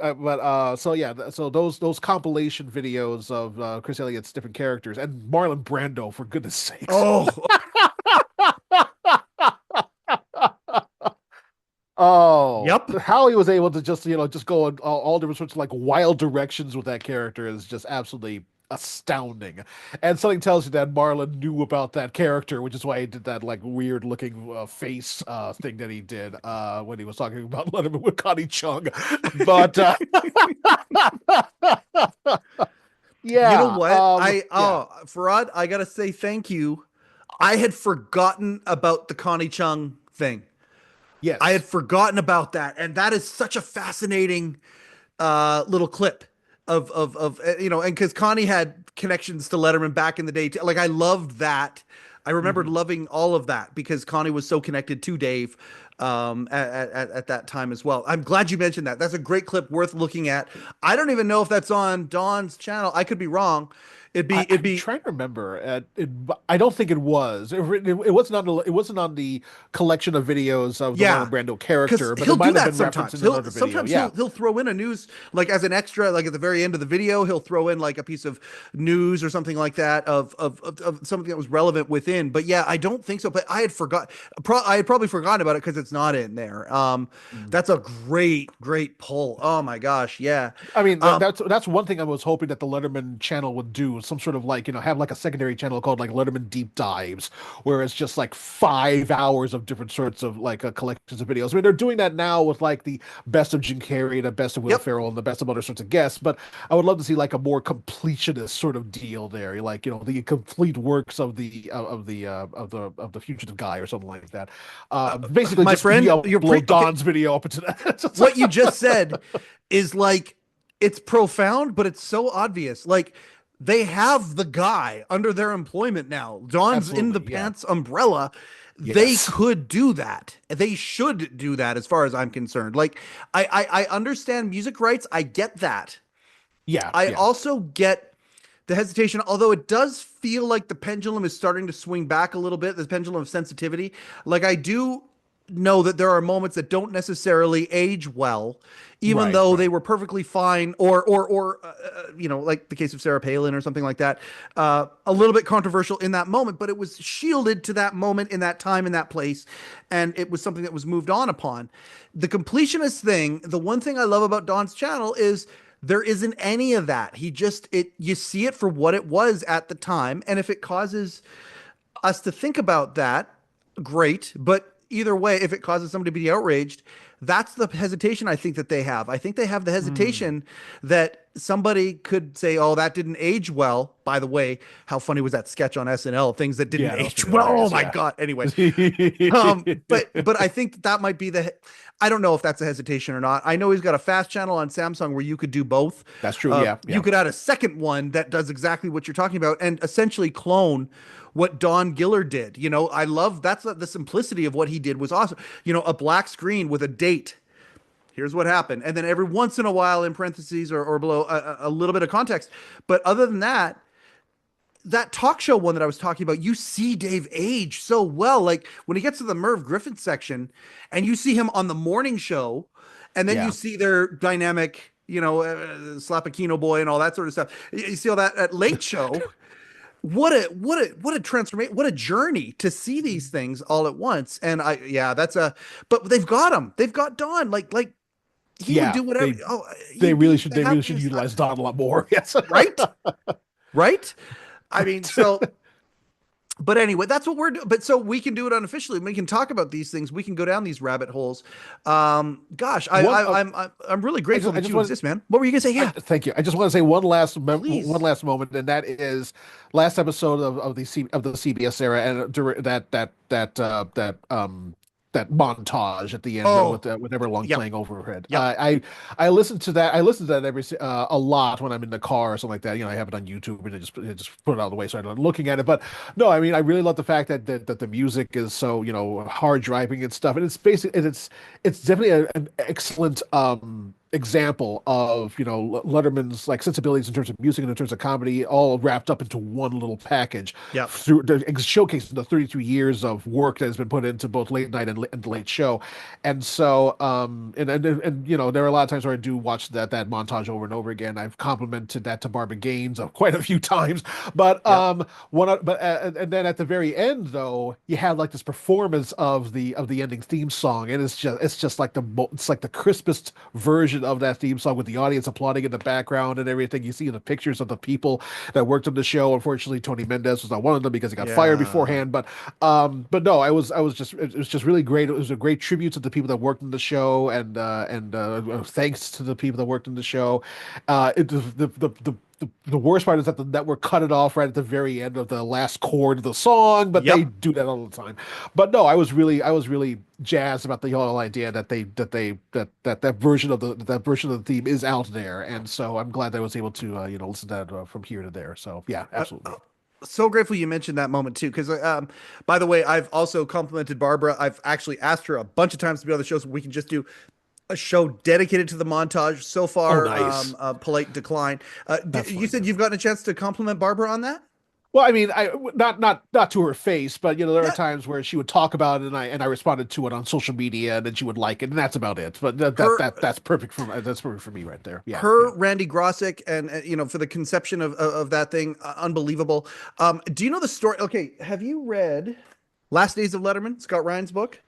So yeah, so those compilation videos of Chris Elliott's different characters and Marlon Brando, for goodness sakes. Oh, Oh, yep. how he was able to just, just go in all different sorts of like wild directions with that character is just absolutely astounding. And something tells you that Marlon knew about that character, which is why he did that like weird looking face thing that he did when he was talking about Letterman with Connie Chung. But yeah, You know what? yeah. Farad, I gotta say thank you. I had forgotten about the Connie Chung thing. Yes. I had forgotten about that, and that is such a fascinating little clip and because Connie had connections to Letterman back in the day. Like, I loved that. I remembered loving all of that because Connie was so connected to Dave at that time as well. I'm glad you mentioned that. That's a great clip worth looking at. I don't even know if that's on Don's channel. I could be wrong. It'd I'm be trying to remember. I don't think it was. It wasn't on the collection of videos of the yeah. Marlon Brando Because character, but he'll it might do have that been referenced sometimes. in another video. Sometimes Yeah. he'll throw in a news, like as an extra, like at the very end of the video, he'll throw in like a piece of news or something like that of something that was relevant within. But yeah, I don't think so. But I had I had probably forgotten about it because it's not in there. That's a great pull. Oh my gosh, yeah. I mean, that's one thing I was hoping that the Letterman channel would do, some sort of like, have like a secondary channel called like Letterman Deep Dives, where it's just like 5 hours of different sorts of like collections of videos. I mean, they're doing that now with like the best of Jim Carrey, the best of Will Ferrell, and the best of other sorts of guests. But I would love to see like a more completionist sort of deal there, like, the complete works of the fugitive guy or something like that. Basically, My just friend, upload Don's video up into that. What you just said is like, it's profound, but it's so obvious. Like, they have the guy under their employment now. Don's in the pants umbrella. They could do that. They should do that, as far as I'm concerned. Like, I understand music rights. I get that. Yeah. I also get the hesitation, although it does feel like the pendulum is starting to swing back a little bit, the pendulum of sensitivity. Like, I do know that there are moments that don't necessarily age well, even though they were perfectly fine, or like the case of Sarah Palin or something like that, a little bit controversial in that moment, but it was shielded to that moment in that time, in that place. And it was something that was moved on upon. The completionist thing, the one thing I love about Don's channel is there isn't any of that. You see it for what it was at the time. And if it causes us to think about that, great. But either way, if it causes somebody to be outraged, that's the hesitation I think that they have. I think they have the hesitation that somebody could say, oh, that didn't age well. By the way, how funny was that sketch on SNL? Things that didn't age well. Oh my God. Anyway. But I think that might be I don't know if that's a hesitation or not. I know he's got a fast channel on Samsung where you could do both. That's true. Yeah. You could add a second one that does exactly what you're talking about and essentially clone what Don Giller did. You know, I love the simplicity of what he did was awesome. You know, a black screen with a date. Here's what happened. And then every once in a while, in parentheses or below, a little bit of context. But other than that, that talk show one that I was talking about, you see Dave age so well. Like when he gets to the Merv Griffin section and you see him on the morning show, and then you see their dynamic, you know, Slapakino boy and all that sort of stuff. You see all that at Late Show. What a transformation, what a journey to see these things all at once. And but they've got him. They've got Don. Like he would do whatever. They really should utilize Don a lot more. Yes. Right. Right. I mean, so, but anyway, that's what we're doing. But so we can do it unofficially. We can talk about these things. We can go down these rabbit holes. I'm really grateful that you exist, man. What were you gonna say? Yeah, thank you. I just want to say one last moment, and that is last episode of the CBS era, and that montage at the end with Everlong playing overhead. I listen to that. I listen to that every a lot when I'm in the car or something like that. You know, I have it on YouTube and I just put it out of the way so I'm not looking at it. But no, I mean, I really love the fact that the music is so, you know, hard driving and stuff, and it's basically it's definitely an excellent example of, you know, Letterman's like sensibilities in terms of music and in terms of comedy, all wrapped up into one little package. Yeah, through showcasing the 32 years of work that has been put into both Late Night and the Late Show. And so and you know, there are a lot of times where I do watch that montage over and over again. I've complimented that to Barbara Gaines quite a few times, but and then at the very end though, you have like this performance of the ending theme song, and it's just like the crispest version of that theme song with the audience applauding in the background and everything. You see the pictures of the people that worked on the show. Unfortunately, Tony Mendez was not one of them because he got fired beforehand. But no, it was just really great. It was a great tribute to the people that worked on the show, and thanks to the people that worked on the show. The worst part is that the network cut it off right at the very end of the last chord of the song, but they do that all the time. But no, I was really jazzed about the whole idea that that version of the theme is out there, and so I'm glad that I was able to listen to that from here to there. So yeah, absolutely. So grateful you mentioned that moment too, because by the way, I've also complimented Barbara. I've actually asked her a bunch of times to be on the show so we can just do a show dedicated to the montage. So far, nice. Polite decline. You said you've gotten a chance to compliment Barbara on that? Well, I mean, not to her face, but you know, there are times where she would talk about it, and I responded to it on social media, and then she would like it, and that's about it. But that's perfect for me right there. Yeah, Randy Grossick, and you know, for the conception of that thing, unbelievable. Do you know the story? Okay, have you read Last Days of Letterman, Scott Ryan's book?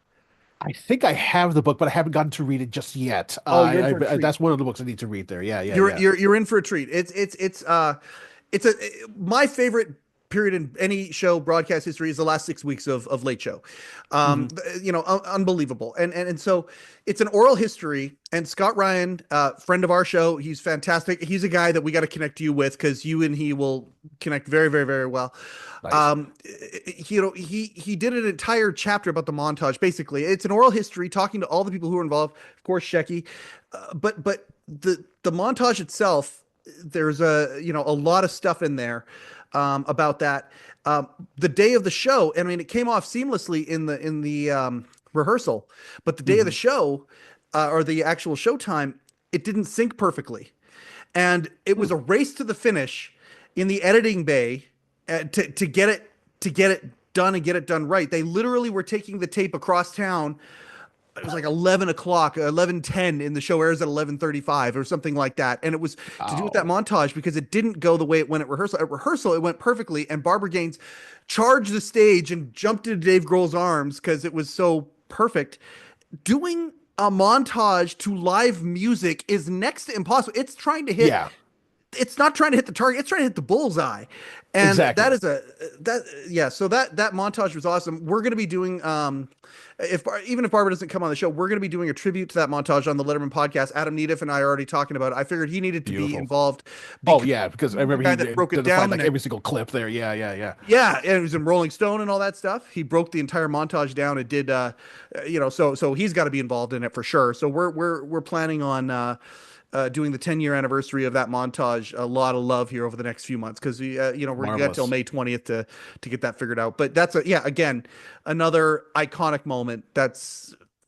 I think I have the book, but I haven't gotten to read it just yet. That's one of the books I need to read there. Yeah. You're in for a treat. It's my favorite period in any show broadcast history is the last 6 weeks of Late Show. You know, unbelievable. And so it's an oral history, and Scott Ryan, friend of our show, he's fantastic. He's a guy that we got to connect you with, because you and he will connect very, very, very well. Nice. You know, he did an entire chapter about the montage. Basically, it's an oral history talking to all the people who were involved. Of course, Shecky, but the montage itself, there's a lot of stuff in there about that. The day of the show, I mean, it came off seamlessly in the rehearsal, but the day of the show, or the actual showtime, it didn't sync perfectly, and it was a race to the finish in the editing bay. To get it done and get it done right. They literally were taking the tape across town. It was like 11 o'clock, 11:10 in the show airs at 11:35 or something like that. And it was to do with that montage, because it didn't go the way it went at rehearsal. At rehearsal, it went perfectly, and Barbara Gaines charged the stage and jumped into Dave Grohl's arms because it was so perfect. Doing a montage to live music is next to impossible. It's trying to hit. Yeah. It's not trying to hit the target. It's trying to hit the bullseye. And exactly. So that montage was awesome. We're going to be doing, even if Barbara doesn't come on the show, we're going to be doing a tribute to that montage on the Letterman podcast. Adam Neediff and I are already talking about it. I figured he needed to be involved. Because I remember he broke it down, like every single clip there. Yeah. Yeah, and it was in Rolling Stone and all that stuff. He broke the entire montage down and did, so he's got to be involved in it for sure. So we're planning on doing the 10-year anniversary of that montage a lot of love here over the next few months, because we're gonna get till May 20th to get that figured out. But that's again, another iconic moment.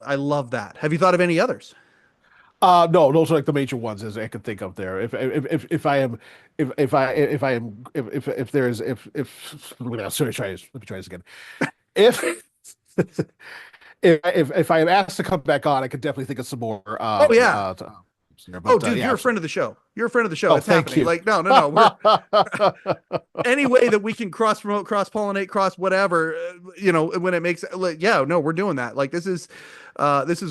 I love that. Have you thought of any others? No, those are like the major ones as I can think of there. If I am if there's if sorry, let me try this again. If if I am asked to come back on, I could definitely think of some more. Oh yeah. But, dude, yeah, you're a friend of the show. You're a friend of the show. Oh, it's thank happening. you. Like, no. We're any way that we can cross promote, cross pollinate, cross whatever, when it makes, like, yeah, no, we're doing that. Like, this is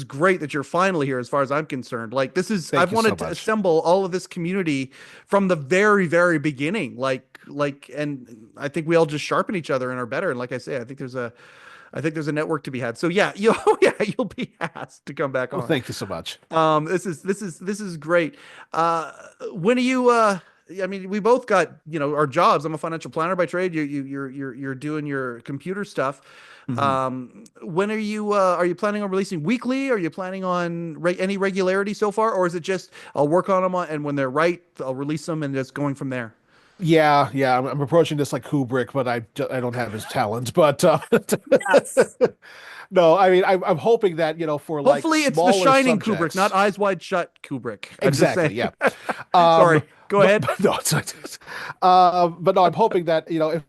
great that you're finally here, as far as I'm concerned. Like, I've wanted to assemble all of this community from the very, very beginning. And I think we all just sharpen each other and are better. And like I say, I think there's a network to be had. So yeah, you'll be asked to come back on. Well, thank you so much. This is great. When are you? I mean, we both got our jobs. I'm a financial planner by trade. You're doing your computer stuff. When are you planning on releasing weekly? Are you planning on any regularity so far, or is it just I'll work on them and when they're right, I'll release them and just going from there? Yeah. I'm approaching this like Kubrick, but I don't have his talent. But Yes. no, I mean, I'm hoping that for Hopefully like it's the Shining subjects. Kubrick, not Eyes Wide Shut Kubrick. Exactly. Yeah. Sorry. Go ahead. But no, but no, I'm hoping that if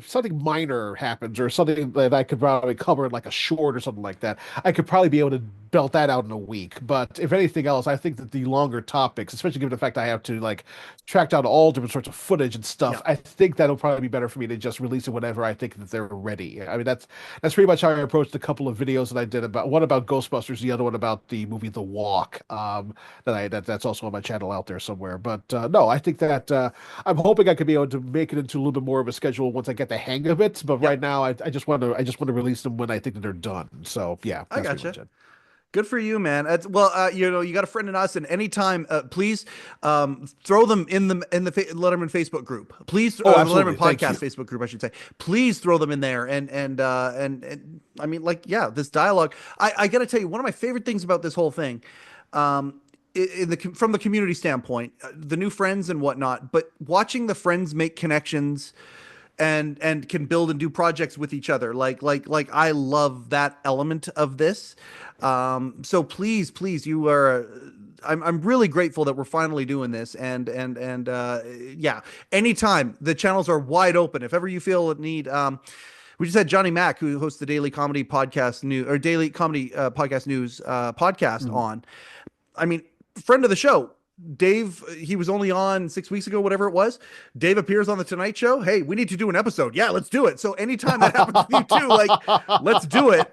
something minor happens or something that I could probably cover in like a short or something like that, I could probably be able to belt that out in a week. But if anything else, I think that the longer topics, especially given the fact I have to like track down all different sorts of footage and stuff, Yeah. I think that'll probably be better for me to just release it whenever I think that they're ready. I mean, that's pretty much how I approached a couple of videos that I did one about Ghostbusters, the other one about the movie The Walk. That's also on my channel out there somewhere. But no, I think that I'm hoping I could be able to make it into a little bit more of a schedule once I get the hang of it. But right now, I just want to release them when I think that they're done. So yeah, I gotcha. Good for you, man. Well, you got a friend in us, and anytime, please throw them in the Letterman Facebook group. Please, the Letterman podcast Facebook group, I should say. Please throw them in there, and I mean, like, yeah, this dialogue. I got to tell you, one of my favorite things about this whole thing, from the community standpoint, the new friends and whatnot, but watching the friends make connections and can build and do projects with each other. Like I love that element of this. So please, you are. I'm really grateful that we're finally doing this, and yeah. Anytime, the channels are wide open. If ever you feel a need, we just had Johnny Mack, who hosts the Daily Comedy Podcast Daily Comedy Podcast News podcast on. I mean, friend of the show. Dave, he was only on 6 weeks ago, whatever it was. Dave appears on the Tonight Show. Hey, we need to do an episode. Yeah, let's do it. So anytime that happens with you too, like, let's do it.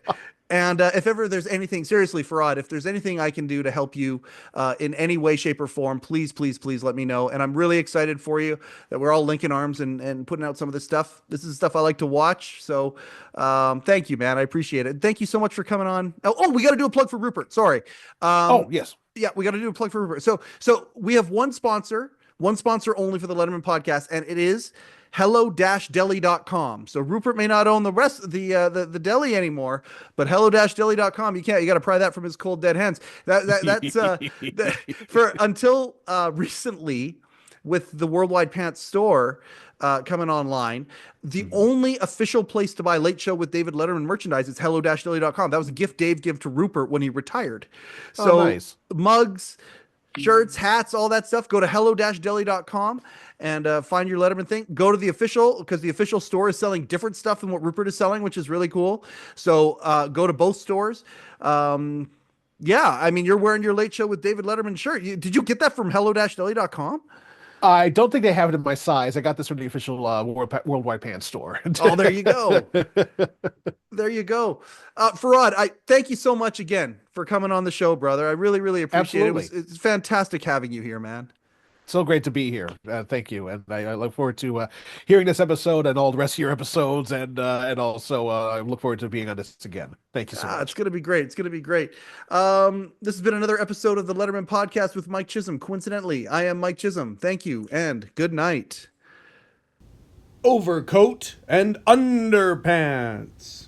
And if ever there's anything, seriously, Farad, if there's anything I can do to help you in any way, shape, or form, please let me know. And I'm really excited for you that we're all linking arms and putting out some of this stuff. This is stuff I like to watch. So thank you, man. I appreciate it. Thank you so much for coming on. Oh, we got to do a plug for Rupert. Sorry. Oh, yes. Yeah, we got to do a plug for Rupert. So we have one sponsor only for the Letterman podcast, and it is hello-deli.com. So Rupert may not own the rest of the deli anymore, but hello-deli.com, you got to pry that from his cold dead hands. That's until recently, with the Worldwide Pants store coming online, the only official place to buy Late Show with David Letterman merchandise is hello-deli.com. That was a gift Dave gave to Rupert when he retired. So nice. Mugs, shirts, hats, all that stuff, go to hello-deli.com and find your Letterman thing. Go to the official, because the official store is selling different stuff than what Rupert is selling, which is really cool. So go to both stores. Yeah, I mean, you're wearing your Late Show with David Letterman shirt. Did you get that from hello-deli.com? I don't think they have it in my size. I got this from the official Worldwide Pants store. Oh, there you go. There you go. Farad, I thank you so much again for coming on the show, brother. I really, really appreciate it. It's fantastic having you here, man. So great to be here. Thank you. And I look forward to hearing this episode and all the rest of your episodes. And also I look forward to being on this again. Thank you so much. It's going to be great. It's going to be great. This has been another episode of the Letterman Podcast with Mike Chisholm. Coincidentally, I am Mike Chisholm. Thank you and good night. Overcoat and underpants.